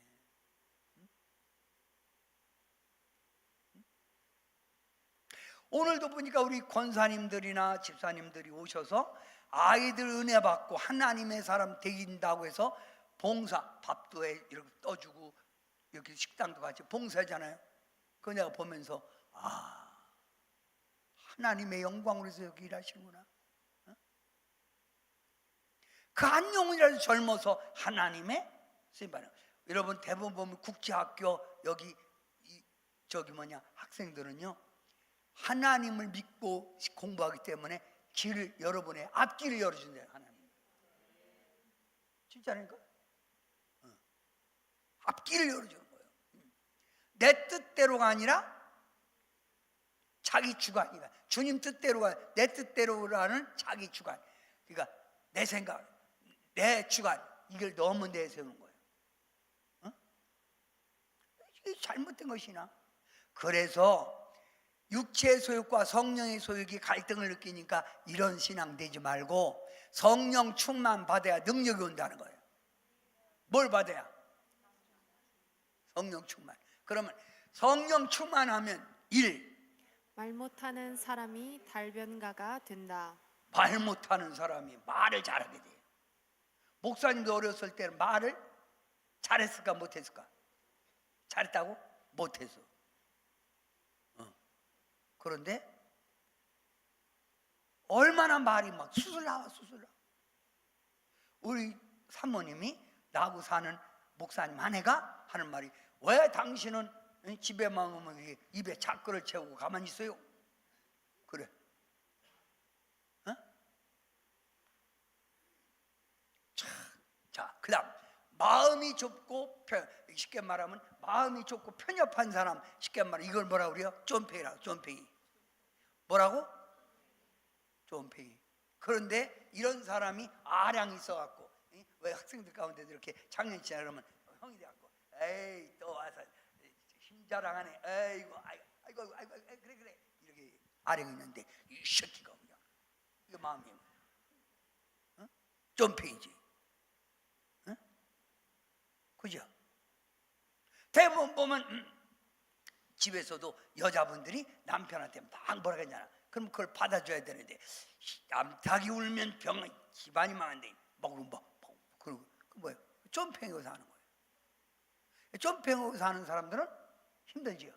[SPEAKER 1] 오늘도 보니까 우리 권사님들이나 집사님들이 오셔서 아이들 은혜 받고 하나님의 사람 되긴다고 해서 봉사, 밥도 이렇게 떠주고 이렇게 식당도 같이 봉사하잖아요. 그거 내가 보면서 하나님의 영광으로 해서 여기 일하시는구나. 그 한 영혼이라도 젊어서 하나님의 쓰임받는. 여러분 대부분 보면 국제학교 여기 학생들은요 하나님을 믿고 공부하기 때문에 길을 여러분의 앞길을 열어준대요. 하나님 진짜라니까. 앞길을 열어주는 거예요. 내 뜻대로가 아니라 자기 주관이다. 주님 뜻대로가 내 뜻대로라는 자기 주관. 그러니까 내 생각, 내 주관 이걸 너무 내세우는 거예요. 이게 잘못된 것이나. 그래서 육체의 소욕과 성령의 소욕이 갈등을 느끼니까 이런 신앙 되지 말고 성령 충만 받아야 능력이 온다는 거예요. 뭘 받아야? 성령 충만. 그러면 성령 충만하면
[SPEAKER 2] 말 못하는 사람이 달변가가 된다.
[SPEAKER 1] 말 못하는 사람이 말을 잘하게 돼요. 목사님도 어렸을 때는 말을 잘했을까 못했을까? 잘했다고? 못했어. 그런데 얼마나 말이 막 수술 나와. 우리 사모님이 나하고 사는 목사님 아내가 하는 말이, 왜 당신은 집에만 오면 입에 작거를 채우고 가만히 있어요? 그래. 자, 그 다음 마음이 좁고 쉽게 말하면 마음이 좁고 편협한 사람, 쉽게 말하면 이걸 뭐라고 그래요? 쫌팽이라고. 쫌팽이. 뭐라고? 쫌팽이. 그런데 이런 사람이 아량이 있어갖고, 왜 학생들 가운데도 이렇게 장난치냐 그러면 형이 돼갖고 에이 또 와서 힘자랑하네. 아이고 그래 이렇게 아량이 있는데 이 새끼가 그냥 이거 마음이 쫌팽이지. 그죠? 대부분 보면 집에서도 여자분들이 남편한테 막 뭐라 그러잖아. 그럼 그걸 받아줘야 되는데, 남닭이 울면 병은 집안이 망한데 그러고 그 뭐예요? 쫌팽이고 사는 거예요. 쫌팽이고 사는 사람들은 힘들지요.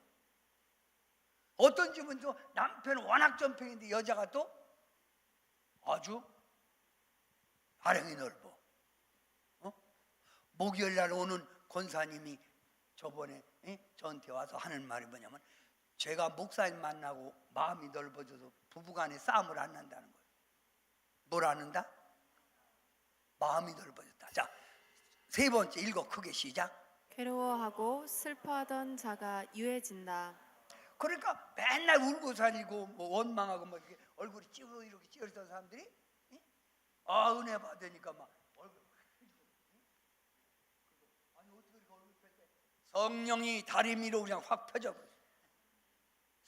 [SPEAKER 1] 어떤 집은 또 남편은 워낙 쫌팽인데 여자가 또 아주 아량이 넓어. 목요일 날 오는 권사님이 저번에 저한테 와서 하는 말이 뭐냐면, 제가 목사님 만나고 마음이 넓어져서 부부간에 싸움을 안 난다는 거예요. 뭘 안 한다? 마음이 넓어졌다. 자, 세 번째 읽어 크게 시작.
[SPEAKER 2] 괴로워하고 슬퍼하던 자가 유해진다.
[SPEAKER 1] 그러니까 맨날 울고 살고 뭐 원망하고 뭐 이렇게 얼굴이 이렇게 찌그러던 사람들이 은혜 받으니까 막 얼굴 아니 어떻게 이렇게 얼굴 펼때 성령이 다리 위로 그냥 확 펴져 버렸어.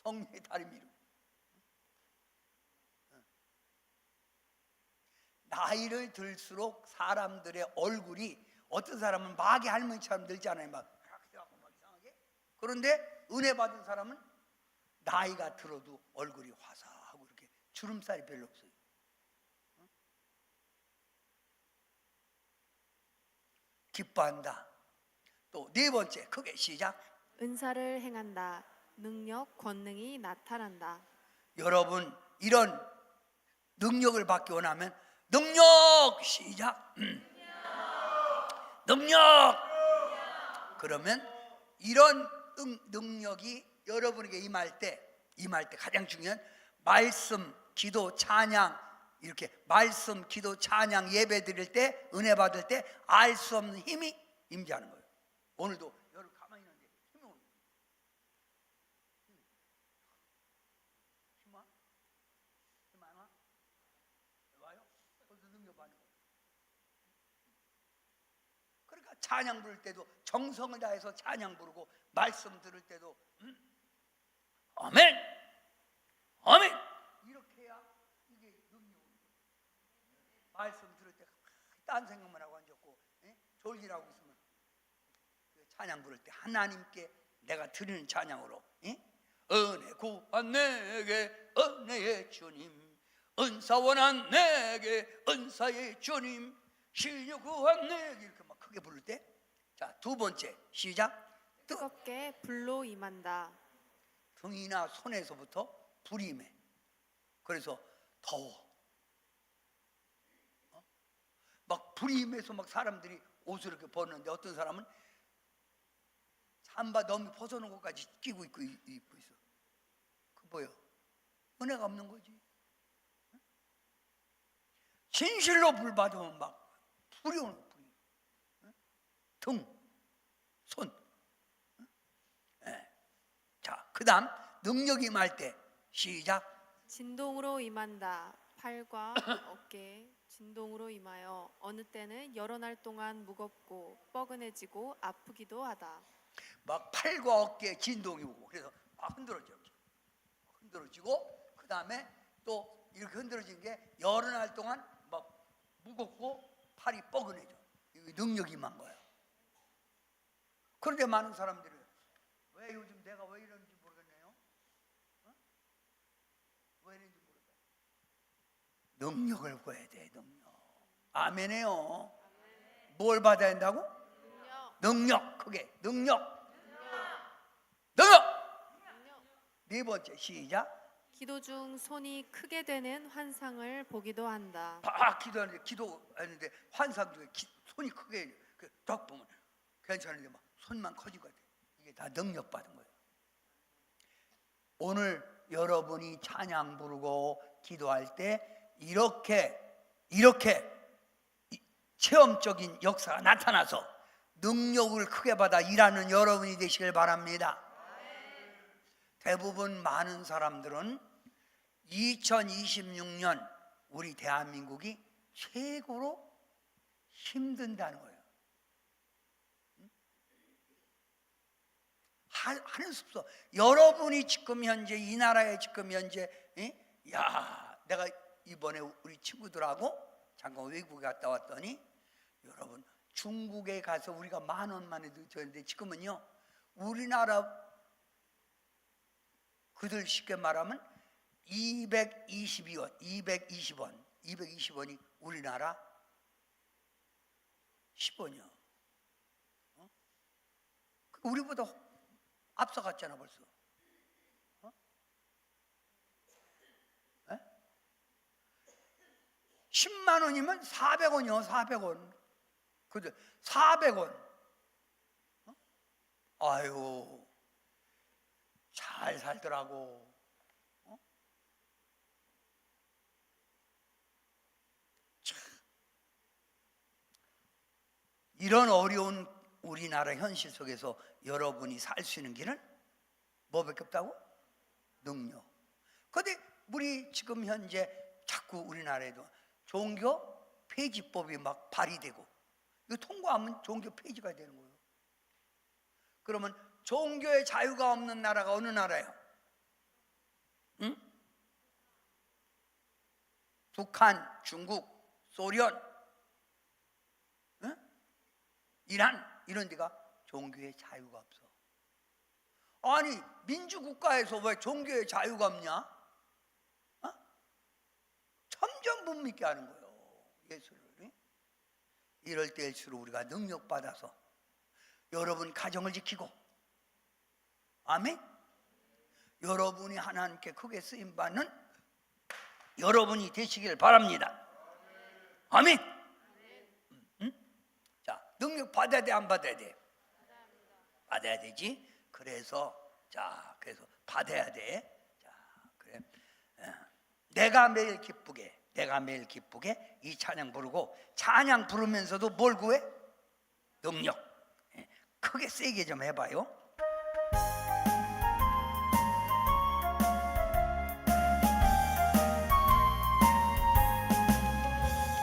[SPEAKER 1] 성령의 다리 위로. 나이를 들수록 사람들의 얼굴이, 어떤 사람은 마귀 할머니처럼 늙잖아요. 막 이상하게. 그런데 은혜 받은 사람은 나이가 들어도 얼굴이 화사하고 이렇게 주름살이 별로 없어요. 기뻐한다. 또 네 번째 크게 시작.
[SPEAKER 2] 은사를 행한다. 능력, 권능이 나타난다.
[SPEAKER 1] 여러분 이런 능력을 받기 원하면 능력 시작. 능력. 그러면 이런 능력이 여러분에게 임할 때 가장 중요한 말씀, 기도, 찬양, 이렇게 말씀, 기도, 찬양 예배 드릴 때, 은혜 받을 때 알 수 없는 힘이 임재하는 거예요. 오늘도 여러분 가만히 있는데 힘이 오는 거예요. 힘 와? 힘 안 와? 와요? 벌써 능력 받는 거예요. 그러니까 찬양 부를 때도 정성을 다해서 찬양 부르고 말씀 들을 때도 아멘, 아멘 이렇게 해야 이게 능력이. 말씀 들을 때 딴 생각만 하고 앉았고 졸기라고 있으면 그 찬양 부를 때 하나님께 내가 드리는 찬양으로 은혜 구한 내게 은혜의 주님, 은사 원한 내게 은사의 주님, 신유 구한 내게 이렇게 막 크게 부를 때, 자, 두 번째 시작.
[SPEAKER 2] 뜨겁게 불로 임한다.
[SPEAKER 1] 등이나 손에서부터 불이 임해. 그래서 더워. 막 불이 임해서 막 사람들이 옷을 이렇게 벗는데 어떤 사람은 잠바 너무 벗어놓은 것까지 끼고 입고 있어. 그 뭐야? 은혜가 없는 거지. 진실로 불 받으면 막 불이 오는 거야. 불이. 등, 손. 자, 그 다음 능력이 임할 때 시작.
[SPEAKER 2] 진동으로 임한다. 팔과 어깨 진동으로 임하여 어느 때는 여러 날 동안 무겁고 뻐근해지고 아프기도 하다.
[SPEAKER 1] 막 팔과 어깨에 진동이 오고 그래서 막 흔들어지고 그 다음에 또 이렇게 흔들어진 게 여러 날 동안 막 무겁고 팔이 뻐근해져. 이게 능력이 임한 거야. 그런데 많은 사람들이 왜 요즘 내가 왜 이런지 모르겠네요. 왜 이런지 모르겠어요. 능력을 구해야 돼. 능력. 아멘해요. 뭘 받아야 한다고? 능력. 크게 능력. 네 번째 시작.
[SPEAKER 2] 기도 중 손이 크게 되는 환상을 보기도 한다.
[SPEAKER 1] 기도하는데 환상 중에 손이 크게 딱 보면 괜찮은데 막 손만 커지고 돼. 이게 다 능력 받은 거예요. 오늘 여러분이 찬양 부르고 기도할 때 이렇게 체험적인 역사가 나타나서 능력을 크게 받아 일하는 여러분이 되시길 바랍니다. 대부분 많은 사람들은 2026년 우리 대한민국이 최고로 힘든다는 거예요. 하는 수 없어. 여러분이 지금 현재 이 나라에 지금 현재 내가 이번에 우리 친구들하고 잠깐 외국에 갔다 왔더니 여러분 중국에 가서 우리가 10,000원만 해도 줬는데 지금은요 우리나라 그들 쉽게 말하면 220원이 우리나라 10원이요. 우리보다 앞서갔잖아 벌써. 10만 원이면 400원이요. 400원. 그죠? 400원. 아유, 잘 살더라고. 참. 이런 어려운 우리나라 현실 속에서 여러분이 살 수 있는 길은 뭐밖에 없다고? 능력. 그런데 우리 지금 현재 자꾸 우리나라에도 종교 폐지법이 막 발의되고 이거 통과하면 종교 폐지가 되는 거예요. 그러면 종교의 자유가 없는 나라가 어느 나라예요? 응? 북한, 중국, 소련, 응? 이란 이런 데가 종교의 자유가 없어. 아니 민주국가에서 왜 종교의 자유가 없냐? 점점 못 믿게 하는 거예요. 예수를. 이럴 때일수록 우리가 능력 받아서 여러분 가정을 지키고 아멘. 여러분이 하나님께 크게 쓰임 받는 여러분이 되시길 바랍니다. 아멘. 자, 능력 받아야 돼, 안 받아야 돼? 받아야 되지. 그래서 받아야 돼. 자, 그래. 내가 매일 기쁘게 이 찬양 부르고 찬양 부르면서도 뭘 구해? 능력. 크게 세게 좀 해봐요.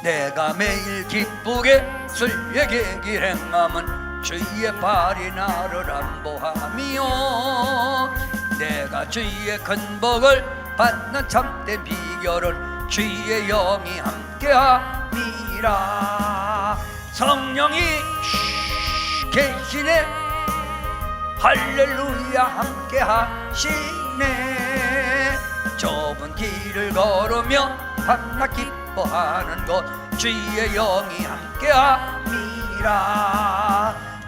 [SPEAKER 1] 내가 매일 기쁘게 술예게 길행함은 주의 발이 나를 안보함이요 내가 주의 큰 복을 받는 참된 비결은 주의 영이 함께함이라 성령이 계시네 할렐루야 함께하시네 좁은 길을 걸으며 밤낮 기뻐하는 곳 주의 영이 함께함이라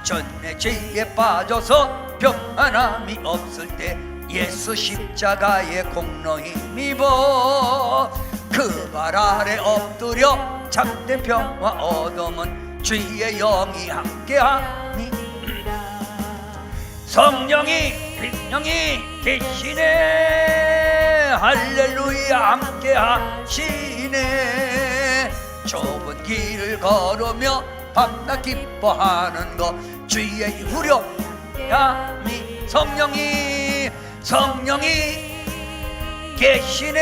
[SPEAKER 1] 전에 죄에 빠져서 평안함이 없을 때 예수 십자가의 공로 힘입어 그 발 아래 엎드려 참된 평화 얻음은 주의 영이 함께함이라 성령이 계시네 할렐루야 함께하시네 좁은 길을 걸으며 밤낮 기뻐하는 것 주의 후렴함이 성령이 계시네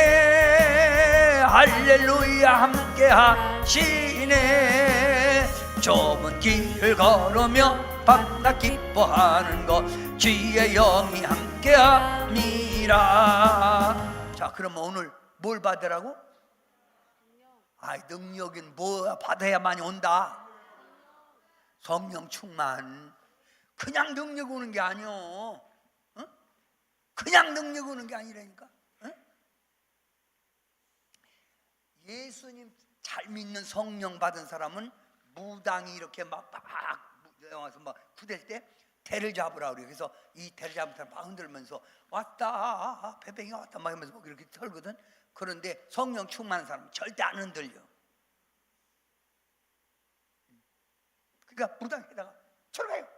[SPEAKER 1] 할렐루야 함께하시네 좁은 길을 걸으며 밤낮 기뻐하는 것 주의 영이 함께함이라 자 그럼 오늘 뭘 받으라고? 아이 능력인 뭐 받아야만이 온다 성령 충만 그냥 능력 오는 게 아니오 어? 그냥 능력 오는 게 아니라니까 어? 예수님 잘 믿는 성령 받은 사람은 무당이 이렇게 막 와서 막 후댈 때 대를 잡으라 그래. 그래서 이 대를 잡은 사람 막 흔들면서 왔다 배뱅이가 왔다 막 하면서 막 이렇게 털거든. 그런데 성령 충만한 사람은 절대 안 흔들려. 그러니까 무당에다가 저리 가요.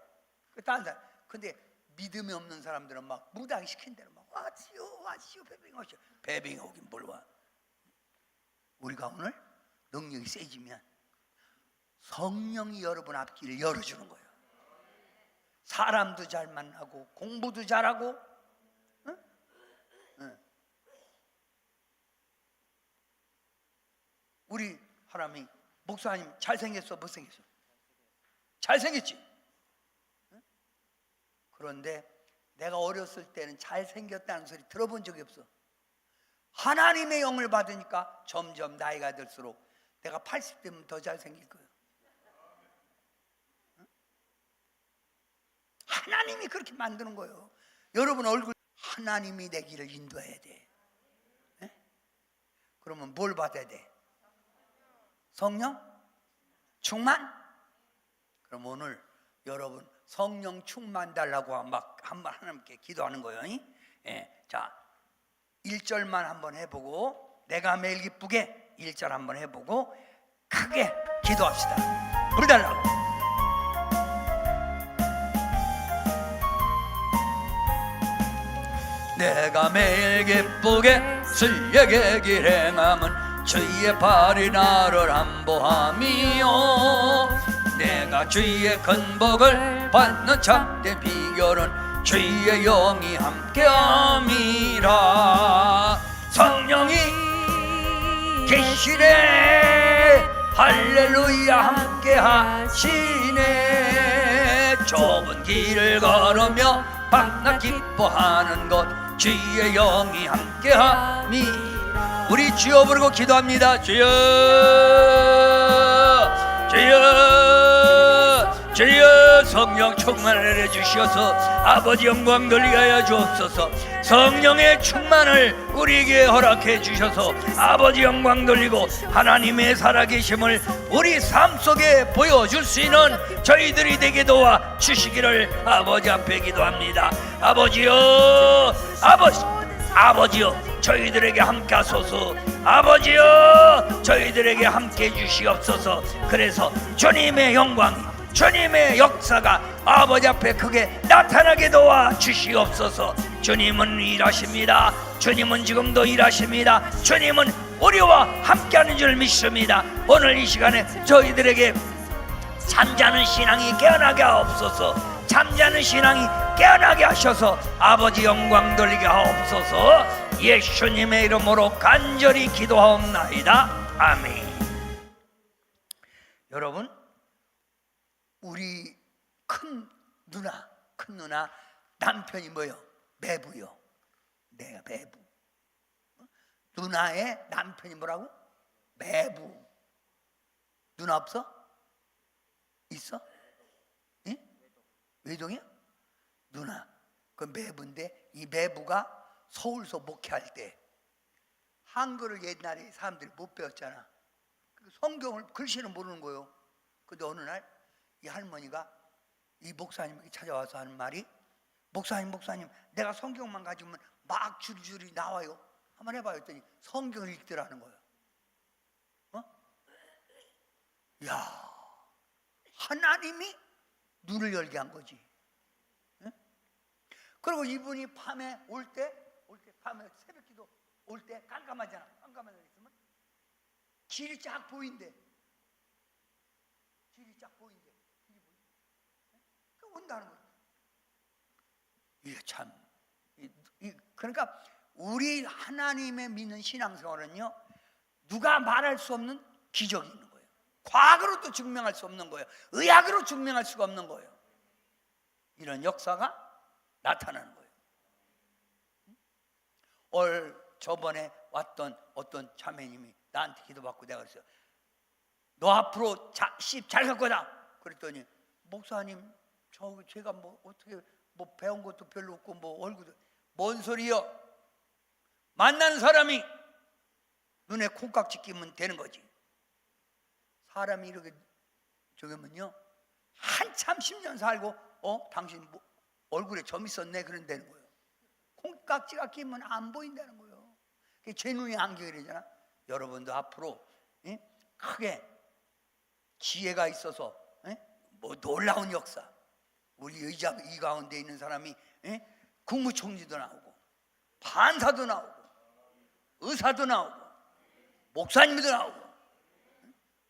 [SPEAKER 1] 다른 사람. 근데 믿음이 없는 사람들은 막 무당이 시킨 대로 막 와시오 배뱅이 오시오. 배뱅이 오긴 뭘 와. 우리가 오늘 능력이 세지면 성령이 여러분 앞길을 열어주는 거예요. 사람도 잘 만나고 공부도 잘하고 응? 응. 우리 하람이 목사님 잘생겼어 못생겼어? 잘생겼지? 응? 그런데 내가 어렸을 때는 잘생겼다는 소리 들어본 적이 없어. 하나님의 영을 받으니까 점점 나이가 들수록 내가 80대면 더 잘생길 거예요. 하나님이 그렇게 만드는 거예요. 여러분 얼굴 하나님이 내 길을 인도해야 돼. 네? 그러면 뭘 받아야 돼? 성령? 충만? 그럼 오늘 여러분 성령 충만 달라고 막 한번 하나님께 기도하는 거예요. 예. 자 1절만 한번 해보고 내가 매일 기쁘게 1절 한번 해보고 크게 기도합시다. 불 달라고. 내가 매일 기쁘게 술예게 길행함은 주의 발이 나를 안보함이요 내가 주의 큰 복을 받는 참된 비결은 주의 영이 함께함이라 성령이 계시네 할렐루야 함께하시네 좁은 길을 걸으며 밤낮 기뻐하는 것 주의 영이 함께함이 우리 주여 부르고 기도합니다. 주여 주여 주여 성령 충만을 해주시어서 아버지 영광 돌리게 하여 주옵소서. 성령의 충만을 우리에게 허락해 주셔서 아버지 영광 돌리고 하나님의 살아계심을 우리 삶 속에 보여줄 수 있는 저희들이 되게 도와 주시기를 아버지 앞에 기도합니다. 아버지여 아버지여 저희들에게 함께 하소서. 아버지여 저희들에게 함께 해주시옵소서. 그래서 주님의 영광 주님의 역사가 아버지 앞에 크게 나타나게 도와 주시옵소서. 주님은 일하십니다. 주님은 지금도 일하십니다. 주님은 우리와 함께하는 줄 믿습니다. 오늘 이 시간에 저희들에게 잠자는 신앙이 깨어나게 하옵소서. 잠자는 신앙이 깨어나게 하셔서 아버지 영광 돌리게 하옵소서. 예수님의 이름으로 간절히 기도하옵나이다. 아멘. 여러분, 우리 큰 누나 남편이 뭐요? 매부요. 내가 매부. 누나의 남편이 뭐라고? 매부. 누나 없어? 있어? 응? 외동이야? 누나. 그 매부인데 이 매부가 서울서 목회할 때 한글을 옛날에 사람들이 못 배웠잖아. 성경을 글씨는 모르는 거예요. 근데 어느 날 이 할머니가 이 목사님에게 찾아와서 하는 말이, 목사님 내가 성경만 가지면 막 줄줄이 나와요. 한번 해봐요 했더니 성경을 읽더라는 거예요. 야, 하나님이 눈을 열게 한 거지. 그리고 이분이 밤에 올 때 밤에 새벽기도 올 때 깜깜하잖아. 깜깜하게 있으면 길이 쫙 보인대. 길이 그 온다는 거야. 이게 참, 그러니까 우리 하나님의 믿는 신앙생활은요, 누가 말할 수 없는 기적이 있는 거예요. 과학으로도 증명할 수 없는 거예요. 의학으로 증명할 수가 없는 거예요. 이런 역사가 나타나는 거예요. 저번에 왔던 어떤 자매님이 나한테 기도받고 내가 그랬어요. 너 앞으로 십 잘 갈 거다. 그랬더니 목사님 제가 뭐 어떻게 뭐 배운 것도 별로 없고 뭐 얼굴도, 뭔 소리요? 만나는 사람이 눈에 콩깍지 끼면 되는 거지. 사람이 이렇게 저기면요 한참 10년 살고 당신 뭐 얼굴에 점 있었네 그런다는 거예요. 콩깍지가 끼면 안 보인다는 거예요. 제 눈이 안경이잖아. 여러분도 앞으로 크게 지혜가 있어서 뭐 놀라운 역사, 우리 의자 이 가운데 있는 사람이 국무총리도 나오고 판사도 나오고 의사도 나오고 목사님도 나오고,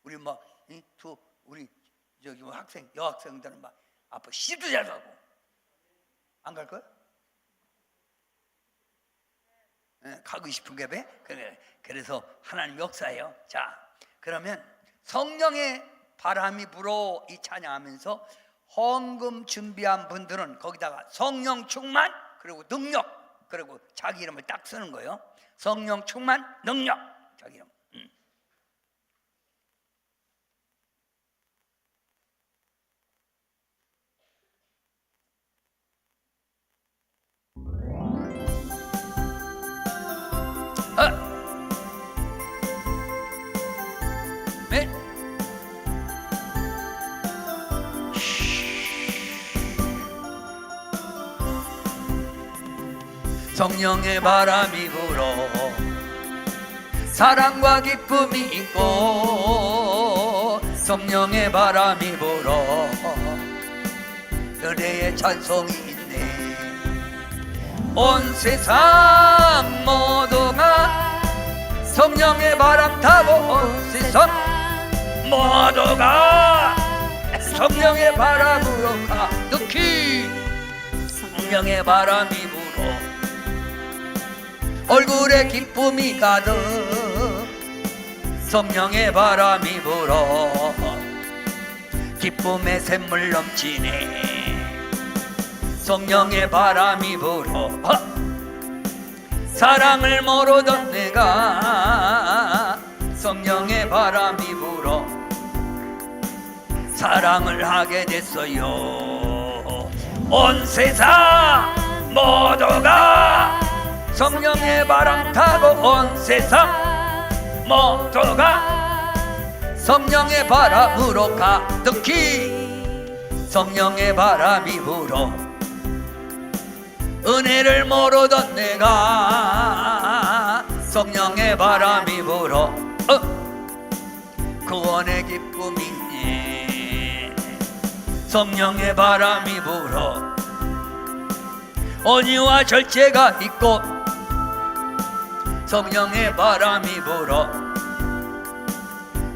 [SPEAKER 1] 우리 우리 저기 여학생들은 막 앞으로 시도 잘 가고 안 갈 거야? 가고 싶은 게 그래서 하나님 역사예요. 자, 그러면 성령의 바람이 불어 이 찬양하면서 헌금 준비한 분들은 거기다가 성령 충만 그리고 능력, 그리고 자기 이름을 딱 쓰는 거예요. 성령 충만, 능력, 자기 이름. 네? 성령의 바람이 불어 사랑과 기쁨이 있고, 성령의 바람이 불어 은혜의 찬송이 있네. 온 세상 모두가 성령의 바람 타고, 온 세상 모두가 성령의 바람으로 가득히 성령의 바람이 불어 얼굴에 기쁨이 가득, 성령의 바람이 불어 기쁨의 샘물 넘치네. 성령의 바람이 불어 사랑을 모르던 내가 성령의 바람이 불어 사랑을 하게 됐어요. 온 세상 모두가 성령의 바람 타고, 온 세상 모두가 성령의 바람으로 가득히 성령의 바람이 불어 은혜를 모르던 내가 성령의 바람이 불어 구원의 기쁨이 성령의 바람이 불어 온유와 절제가 있고 성령의 바람이 불어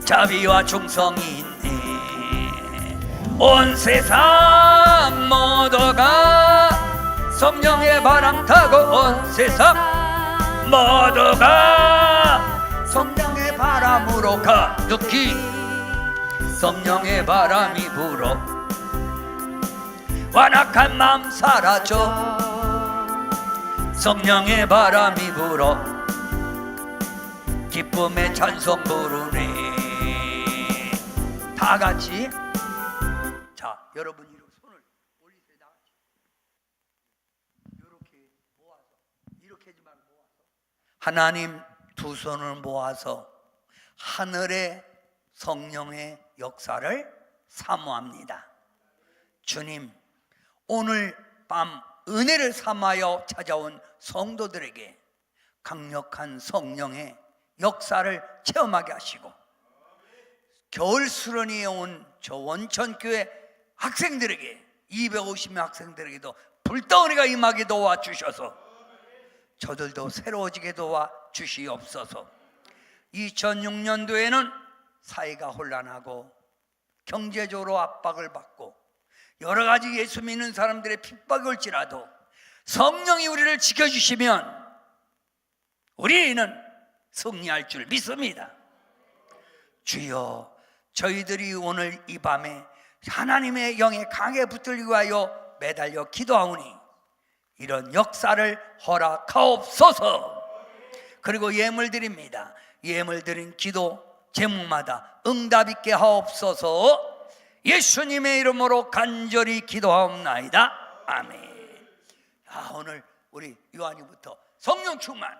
[SPEAKER 1] 자비와 충성이 있네. 온 세상 모두가 성령의 바람 타고, 온 세상 모두가 성령의 바람으로 가득히 성령의 바람이 불어 완악한 마음 사라져. 성령의 바람이 불어 기쁨의 찬송 부르네. 다 같이. 자, 여러분 이렇게 손을 올리세요. 다 같이. 이렇게 모아서, 이렇게 하지 말고 모아서. 하나님 두 손을 모아서 하늘의 성령의 역사를 사모합니다. 주님, 오늘 밤 은혜를 삼하여 찾아온 성도들에게 강력한 성령의 역사를 체험하게 하시고, 겨울 수련회에 온 저 원천교회 학생들에게, 250명 학생들에게도 불덩어리가 임하게 도와주셔서 저들도 새로워지게 도와주시옵소서. 2006년도에는 사회가 혼란하고 경제적으로 압박을 받고 여러 가지 예수 믿는 사람들의 핍박이 올지라도 성령이 우리를 지켜주시면 우리는 승리할 줄 믿습니다. 주여, 저희들이 오늘 이 밤에 하나님의 영에 강에 붙들기 위하여 매달려 기도하오니 이런 역사를 허락하옵소서. 그리고 예물 드립니다. 예물 드린 기도 제목마다 응답 있게 하옵소서. 예수님의 이름으로 간절히 기도하옵나이다. 아멘. 오늘 우리 요한이부터 성령 충만